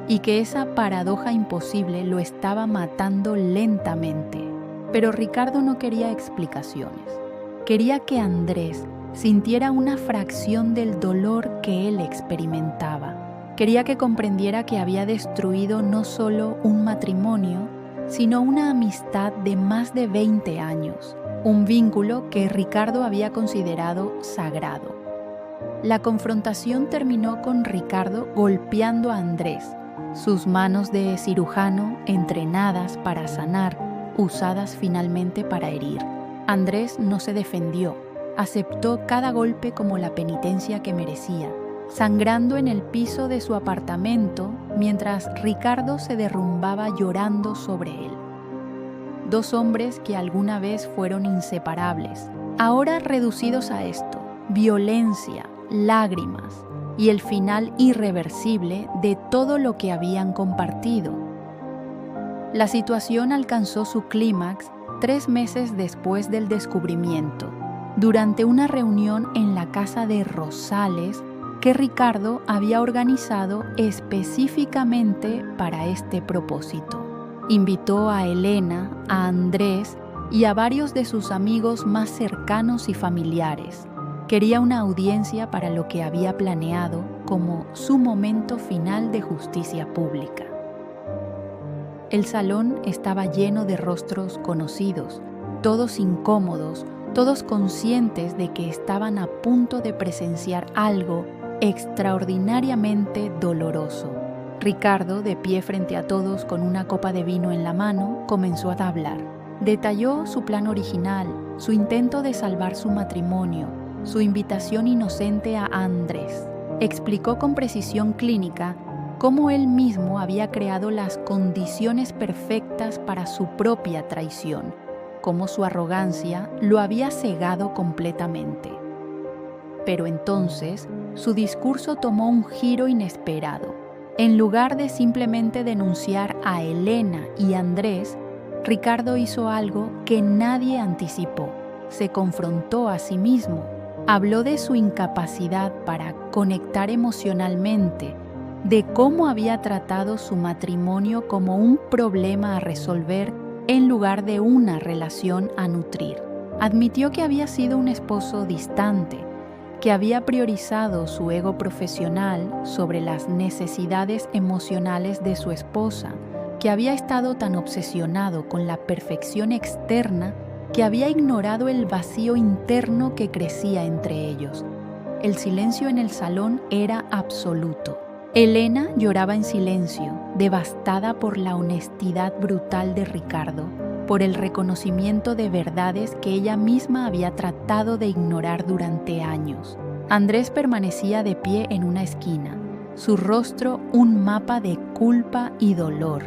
y que esa paradoja imposible lo estaba matando lentamente. Pero Ricardo no quería explicaciones. Quería que Andrés sintiera una fracción del dolor que él experimentaba. Quería que comprendiera que había destruido no solo un matrimonio, sino una amistad de más de 20 años, un vínculo que Ricardo había considerado sagrado. La confrontación terminó con Ricardo golpeando a Andrés, sus manos de cirujano entrenadas para sanar, usadas finalmente para herir. Andrés no se defendió, aceptó cada golpe como la penitencia que merecía, sangrando en el piso de su apartamento mientras Ricardo se derrumbaba llorando sobre él. Dos hombres que alguna vez fueron inseparables, ahora reducidos a esto: violencia, lágrimas y el final irreversible de todo lo que habían compartido. La situación alcanzó su clímax 3 meses después del descubrimiento, durante una reunión en la casa de Rosales que Ricardo había organizado específicamente para este propósito. Invitó a Elena, a Andrés y a varios de sus amigos más cercanos y familiares. Quería una audiencia para lo que había planeado como su momento final de justicia pública. El salón estaba lleno de rostros conocidos, todos incómodos, todos conscientes de que estaban a punto de presenciar algo extraordinariamente doloroso. Ricardo, de pie frente a todos con una copa de vino en la mano, comenzó a hablar. Detalló su plan original, su intento de salvar su matrimonio, su invitación inocente a Andrés. Explicó con precisión clínica cómo él mismo había creado las condiciones perfectas para su propia traición, cómo su arrogancia lo había cegado completamente. Pero entonces, su discurso tomó un giro inesperado. En lugar de simplemente denunciar a Elena y Andrés, Ricardo hizo algo que nadie anticipó. Se confrontó a sí mismo. Habló de su incapacidad para conectar emocionalmente, de cómo había tratado su matrimonio como un problema a resolver en lugar de una relación a nutrir. Admitió que había sido un esposo distante, que había priorizado su ego profesional sobre las necesidades emocionales de su esposa, que había estado tan obsesionado con la perfección externa que había ignorado el vacío interno que crecía entre ellos. El silencio en el salón era absoluto. Elena lloraba en silencio, devastada por la honestidad brutal de Ricardo, por el reconocimiento de verdades que ella misma había tratado de ignorar durante años. Andrés permanecía de pie en una esquina, su rostro un mapa de culpa y dolor.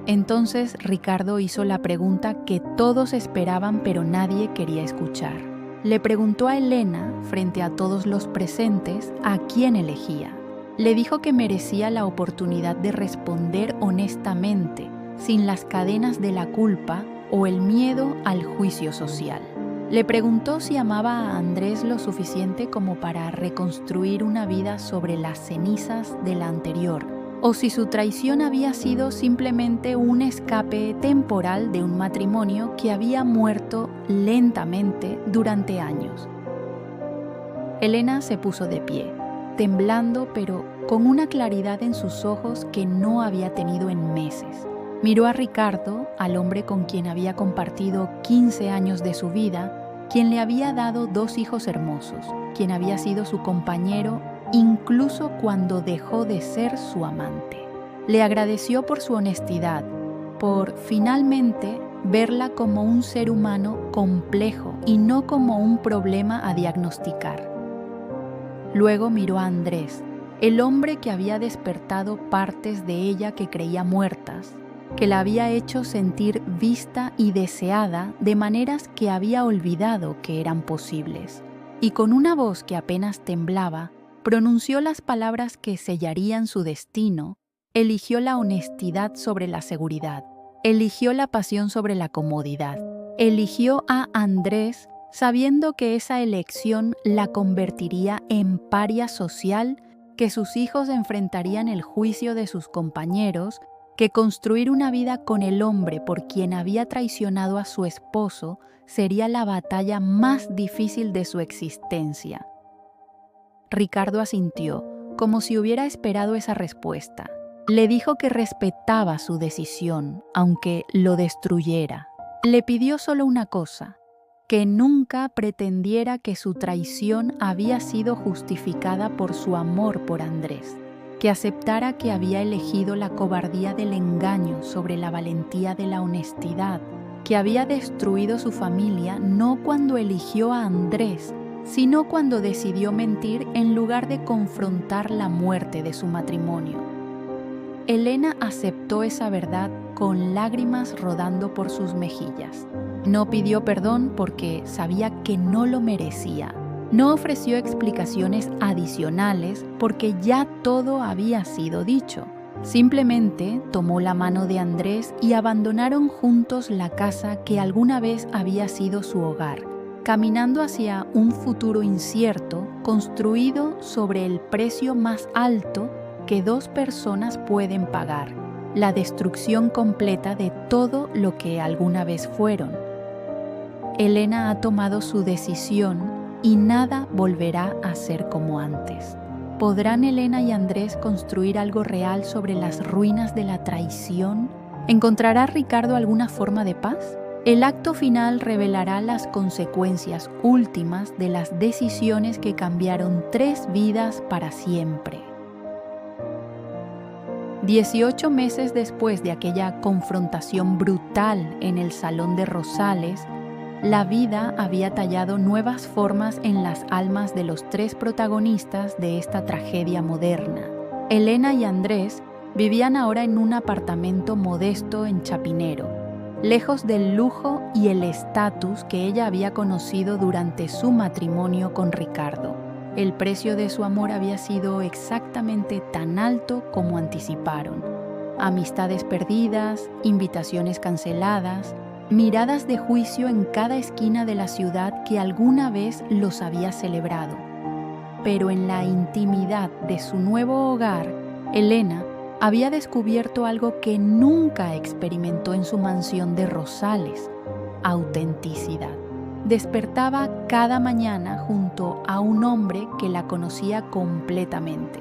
Entonces Ricardo hizo la pregunta que todos esperaban pero nadie quería escuchar. Le preguntó a Elena, frente a todos los presentes, a quién elegía. Le dijo que merecía la oportunidad de responder honestamente, sin las cadenas de la culpa o el miedo al juicio social. Le preguntó si amaba a Andrés lo suficiente como para reconstruir una vida sobre las cenizas de la anterior, o si su traición había sido simplemente un escape temporal de un matrimonio que había muerto lentamente durante años. Elena se puso de pie, temblando pero con una claridad en sus ojos que no había tenido en meses. Miró a Ricardo, al hombre con quien había compartido 15 años de su vida, quien le había dado 2 hijos hermosos, quien había sido su compañero incluso cuando dejó de ser su amante. Le agradeció por su honestidad, por finalmente verla como un ser humano complejo y no como un problema a diagnosticar. Luego miró a Andrés, el hombre que había despertado partes de ella que creía muertas, que la había hecho sentir vista y deseada de maneras que había olvidado que eran posibles. Y con una voz que apenas temblaba, pronunció las palabras que sellarían su destino, eligió la honestidad sobre la seguridad, eligió la pasión sobre la comodidad, eligió a Andrés sabiendo que esa elección la convertiría en paria social, que sus hijos enfrentarían el juicio de sus compañeros, que construir una vida con el hombre por quien había traicionado a su esposo sería la batalla más difícil de su existencia. Ricardo asintió, como si hubiera esperado esa respuesta. Le dijo que respetaba su decisión, aunque lo destruyera. Le pidió solo una cosa, que nunca pretendiera que su traición había sido justificada por su amor por Andrés, que aceptara que había elegido la cobardía del engaño sobre la valentía de la honestidad, que había destruido su familia no cuando eligió a Andrés, sino cuando decidió mentir en lugar de confrontar la muerte de su matrimonio. Elena aceptó esa verdad con lágrimas rodando por sus mejillas. No pidió perdón porque sabía que no lo merecía. No ofreció explicaciones adicionales porque ya todo había sido dicho. Simplemente tomó la mano de Andrés y abandonaron juntos la casa que alguna vez había sido su hogar, caminando hacia un futuro incierto construido sobre el precio más alto que 2 personas pueden pagar, la destrucción completa de todo lo que alguna vez fueron. Elena ha tomado su decisión y nada volverá a ser como antes. ¿Podrán Elena y Andrés construir algo real sobre las ruinas de la traición? ¿Encontrará Ricardo alguna forma de paz? El acto final revelará las consecuencias últimas de las decisiones que cambiaron 3 vidas para siempre. 18 meses después de aquella confrontación brutal en el Salón de Rosales, la vida había tallado nuevas formas en las almas de los tres protagonistas de esta tragedia moderna. Elena y Andrés vivían ahora en un apartamento modesto en Chapinero, lejos del lujo y el estatus que ella había conocido durante su matrimonio con Ricardo. El precio de su amor había sido exactamente tan alto como anticiparon. Amistades perdidas, invitaciones canceladas, miradas de juicio en cada esquina de la ciudad que alguna vez los había celebrado. Pero en la intimidad de su nuevo hogar, Elena había descubierto algo que nunca experimentó en su mansión de Rosales: autenticidad. Despertaba cada mañana junto a un hombre que la conocía completamente,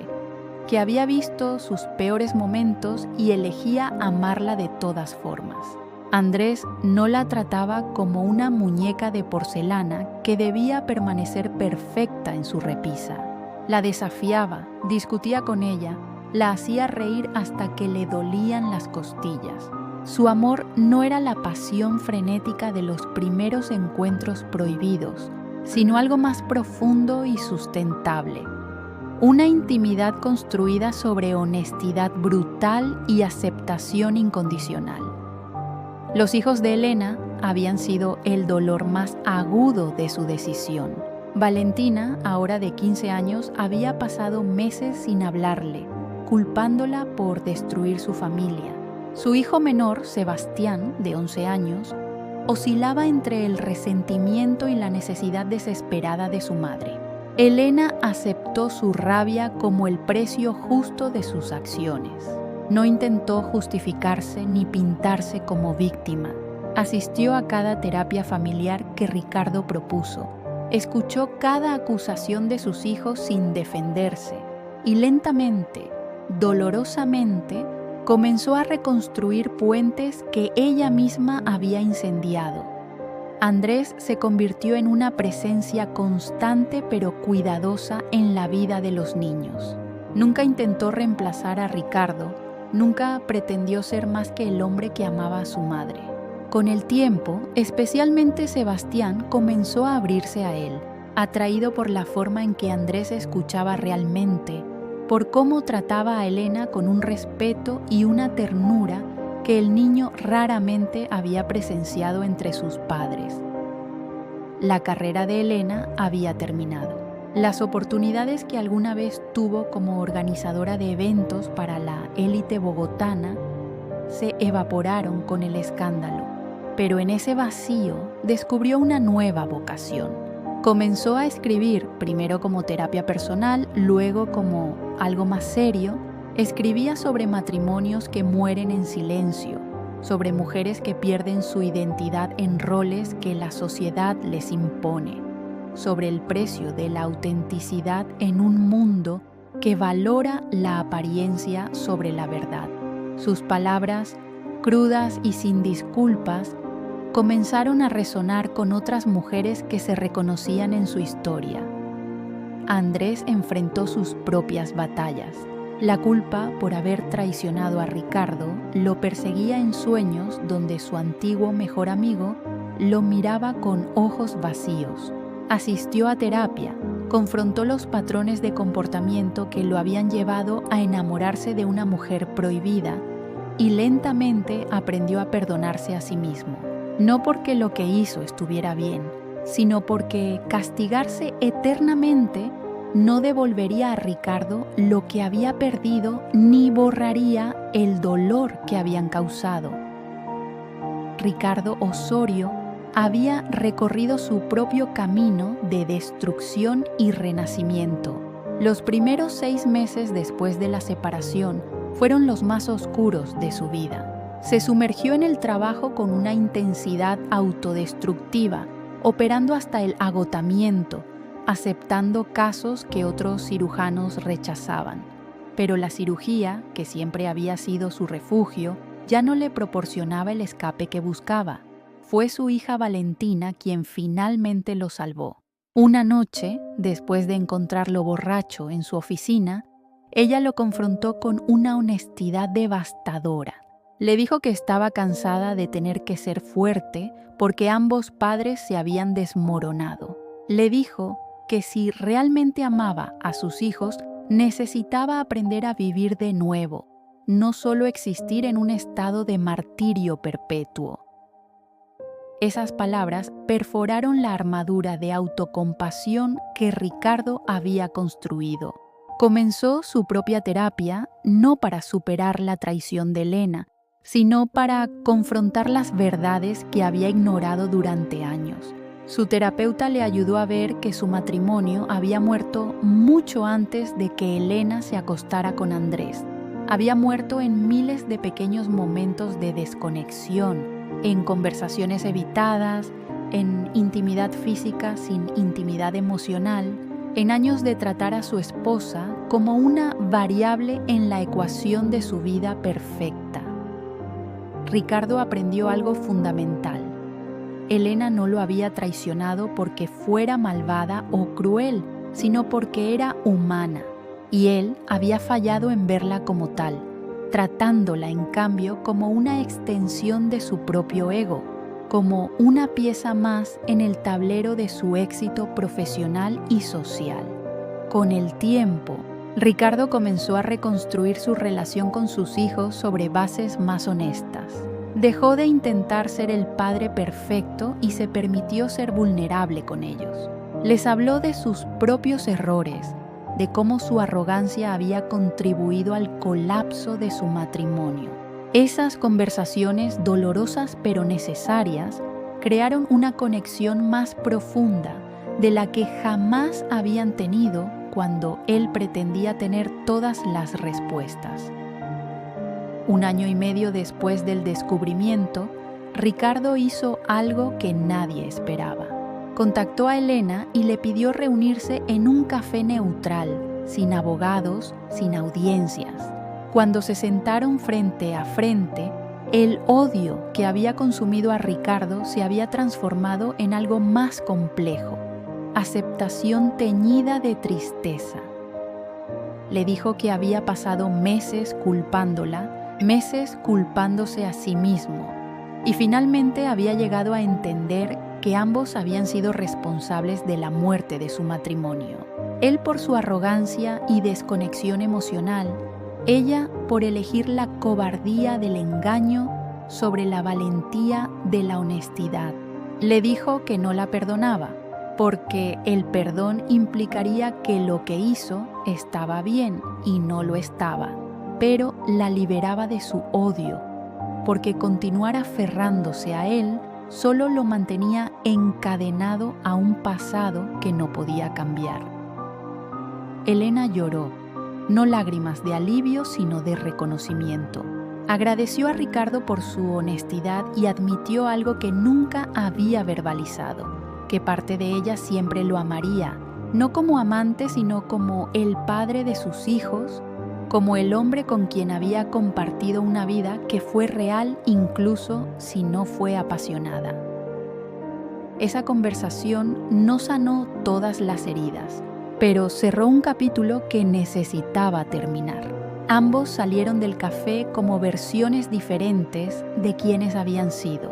que había visto sus peores momentos y elegía amarla de todas formas. Andrés no la trataba como una muñeca de porcelana que debía permanecer perfecta en su repisa. La desafiaba, discutía con ella, la hacía reír hasta que le dolían las costillas. Su amor no era la pasión frenética de los primeros encuentros prohibidos, sino algo más profundo y sustentable. Una intimidad construida sobre honestidad brutal y aceptación incondicional. Los hijos de Elena habían sido el dolor más agudo de su decisión. Valentina, ahora de 15 años, había pasado meses sin hablarle, culpándola por destruir su familia. Su hijo menor, Sebastián, de 11 años, oscilaba entre el resentimiento y la necesidad desesperada de su madre. Elena aceptó su rabia como el precio justo de sus acciones. No intentó justificarse ni pintarse como víctima. Asistió a cada terapia familiar que Ricardo propuso. Escuchó cada acusación de sus hijos sin defenderse y lentamente, dolorosamente, comenzó a reconstruir puentes que ella misma había incendiado. Andrés se convirtió en una presencia constante pero cuidadosa en la vida de los niños. Nunca intentó reemplazar a Ricardo, nunca pretendió ser más que el hombre que amaba a su madre. Con el tiempo, especialmente Sebastián comenzó a abrirse a él, atraído por la forma en que Andrés escuchaba realmente, por cómo trataba a Elena con un respeto y una ternura que el niño raramente había presenciado entre sus padres. La carrera de Elena había terminado. Las oportunidades que alguna vez tuvo como organizadora de eventos para la élite bogotana se evaporaron con el escándalo, pero en ese vacío descubrió una nueva vocación. Comenzó a escribir, primero como terapia personal, luego como algo más serio. Escribía sobre matrimonios que mueren en silencio, sobre mujeres que pierden su identidad en roles que la sociedad les impone, sobre el precio de la autenticidad en un mundo que valora la apariencia sobre la verdad. Sus palabras, crudas y sin disculpas, comenzaron a resonar con otras mujeres que se reconocían en su historia. Andrés enfrentó sus propias batallas. La culpa por haber traicionado a Ricardo lo perseguía en sueños donde su antiguo mejor amigo lo miraba con ojos vacíos. Asistió a terapia, confrontó los patrones de comportamiento que lo habían llevado a enamorarse de una mujer prohibida y lentamente aprendió a perdonarse a sí mismo. No porque lo que hizo estuviera bien, sino porque castigarse eternamente no devolvería a Ricardo lo que había perdido ni borraría el dolor que habían causado. Ricardo Osorio había recorrido su propio camino de destrucción y renacimiento. Los primeros 6 meses después de la separación fueron los más oscuros de su vida. Se sumergió en el trabajo con una intensidad autodestructiva, operando hasta el agotamiento, aceptando casos que otros cirujanos rechazaban. Pero la cirugía, que siempre había sido su refugio, ya no le proporcionaba el escape que buscaba. Fue su hija Valentina quien finalmente lo salvó. Una noche, después de encontrarlo borracho en su oficina, ella lo confrontó con una honestidad devastadora. Le dijo que estaba cansada de tener que ser fuerte porque ambos padres se habían desmoronado. Le dijo que si realmente amaba a sus hijos, necesitaba aprender a vivir de nuevo, no solo existir en un estado de martirio perpetuo. Esas palabras perforaron la armadura de autocompasión que Ricardo había construido. Comenzó su propia terapia no para superar la traición de Elena, sino para confrontar las verdades que había ignorado durante años. Su terapeuta le ayudó a ver que su matrimonio había muerto mucho antes de que Elena se acostara con Andrés. Había muerto en miles de pequeños momentos de desconexión, en conversaciones evitadas, en intimidad física sin intimidad emocional, en años de tratar a su esposa como una variable en la ecuación de su vida perfecta. Ricardo aprendió algo fundamental. Elena no lo había traicionado porque fuera malvada o cruel, sino porque era humana, y él había fallado en verla como tal, tratándola en cambio como una extensión de su propio ego, como una pieza más en el tablero de su éxito profesional y social. Con el tiempo, Ricardo comenzó a reconstruir su relación con sus hijos sobre bases más honestas. Dejó de intentar ser el padre perfecto y se permitió ser vulnerable con ellos. Les habló de sus propios errores, de cómo su arrogancia había contribuido al colapso de su matrimonio. Esas conversaciones dolorosas pero necesarias crearon una conexión más profunda de la que jamás habían tenido cuando él pretendía tener todas las respuestas. 1 año y medio después del descubrimiento, Ricardo hizo algo que nadie esperaba. Contactó a Elena y le pidió reunirse en un café neutral, sin abogados, sin audiencias. Cuando se sentaron frente a frente, el odio que había consumido a Ricardo se había transformado en algo más complejo: aceptación teñida de tristeza. Le dijo que había pasado meses culpándola, meses culpándose a sí mismo, y finalmente había llegado a entender que ambos habían sido responsables de la muerte de su matrimonio. Él por su arrogancia y desconexión emocional, ella por elegir la cobardía del engaño sobre la valentía de la honestidad. Le dijo que no la perdonaba, porque el perdón implicaría que lo que hizo estaba bien y no lo estaba, pero la liberaba de su odio, porque continuar aferrándose a él solo lo mantenía encadenado a un pasado que no podía cambiar. Elena lloró, no lágrimas de alivio, sino de reconocimiento. Agradeció a Ricardo por su honestidad y admitió algo que nunca había verbalizado, que parte de ella siempre lo amaría, no como amante, sino como el padre de sus hijos, como el hombre con quien había compartido una vida que fue real incluso si no fue apasionada. Esa conversación no sanó todas las heridas, pero cerró un capítulo que necesitaba terminar. Ambos salieron del café como versiones diferentes de quienes habían sido,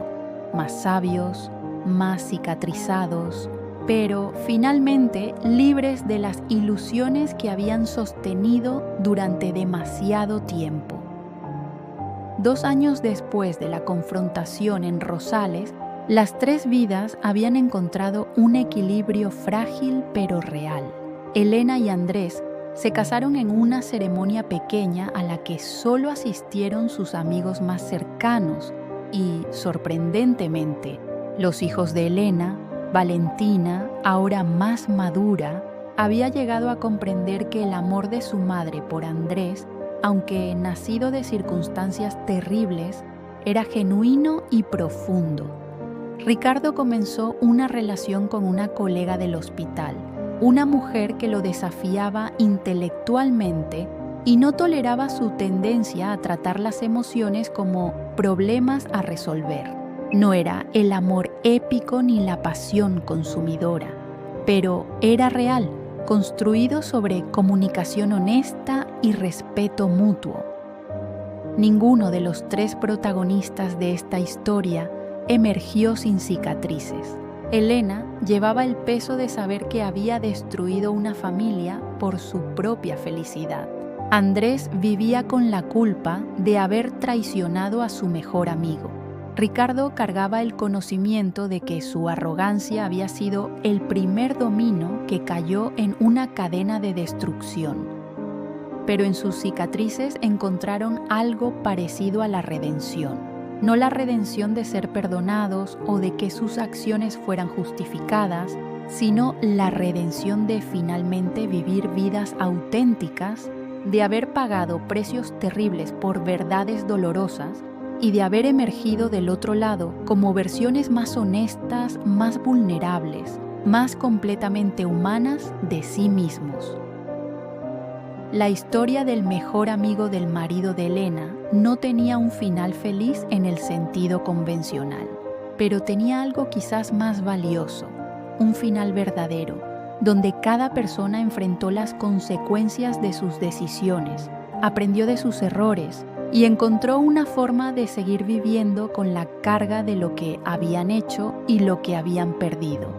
más sabios, más cicatrizados, pero finalmente libres de las ilusiones que habían sostenido durante demasiado tiempo. 2 años después de la confrontación en Rosales, las 3 vidas habían encontrado un equilibrio frágil pero real. Elena y Andrés se casaron en una ceremonia pequeña a la que solo asistieron sus amigos más cercanos y, sorprendentemente, los hijos de Elena, Valentina, ahora más madura, había llegado a comprender que el amor de su madre por Andrés, aunque nacido de circunstancias terribles, era genuino y profundo. Ricardo comenzó una relación con una colega del hospital, una mujer que lo desafiaba intelectualmente y no toleraba su tendencia a tratar las emociones como problemas a resolver. No era el amor épico ni la pasión consumidora, pero era real, construido sobre comunicación honesta y respeto mutuo. Ninguno de los tres protagonistas de esta historia emergió sin cicatrices. Elena llevaba el peso de saber que había destruido una familia por su propia felicidad. Andrés vivía con la culpa de haber traicionado a su mejor amigo. Ricardo cargaba el conocimiento de que su arrogancia había sido el primer domino que cayó en una cadena de destrucción. Pero en sus cicatrices encontraron algo parecido a la redención. No la redención de ser perdonados o de que sus acciones fueran justificadas, sino la redención de finalmente vivir vidas auténticas, de haber pagado precios terribles por verdades dolorosas y de haber emergido del otro lado como versiones más honestas, más vulnerables, más completamente humanas de sí mismos. La historia del mejor amigo del marido de Elena no tenía un final feliz en el sentido convencional, pero tenía algo quizás más valioso, un final verdadero, donde cada persona enfrentó las consecuencias de sus decisiones, aprendió de sus errores y encontró una forma de seguir viviendo con la carga de lo que habían hecho y lo que habían perdido.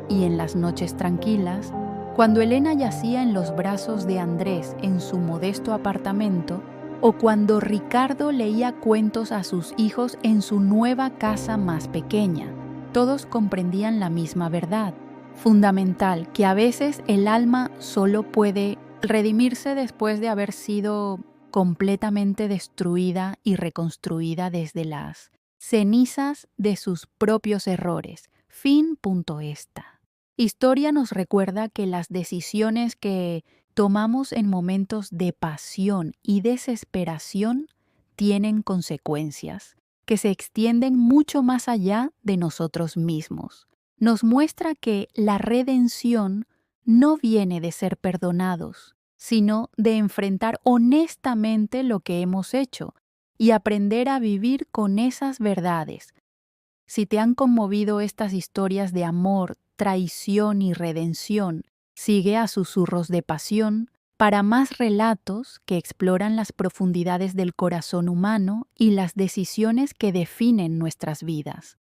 Y en las noches tranquilas, cuando Elena yacía en los brazos de Andrés en su modesto apartamento, o cuando Ricardo leía cuentos a sus hijos en su nueva casa más pequeña, todos comprendían la misma verdad, fundamental, que a veces el alma solo puede redimirse después de haber sido completamente destruida y reconstruida desde las cenizas de sus propios errores. Fin.esta. Historia nos recuerda que las decisiones que tomamos en momentos de pasión y desesperación tienen consecuencias que se extienden mucho más allá de nosotros mismos. Nos muestra que la redención no viene de ser perdonados, sino de enfrentar honestamente lo que hemos hecho y aprender a vivir con esas verdades. Si te han conmovido estas historias de amor, traición y redención, sigue a Susurros de Pasión para más relatos que exploran las profundidades del corazón humano y las decisiones que definen nuestras vidas.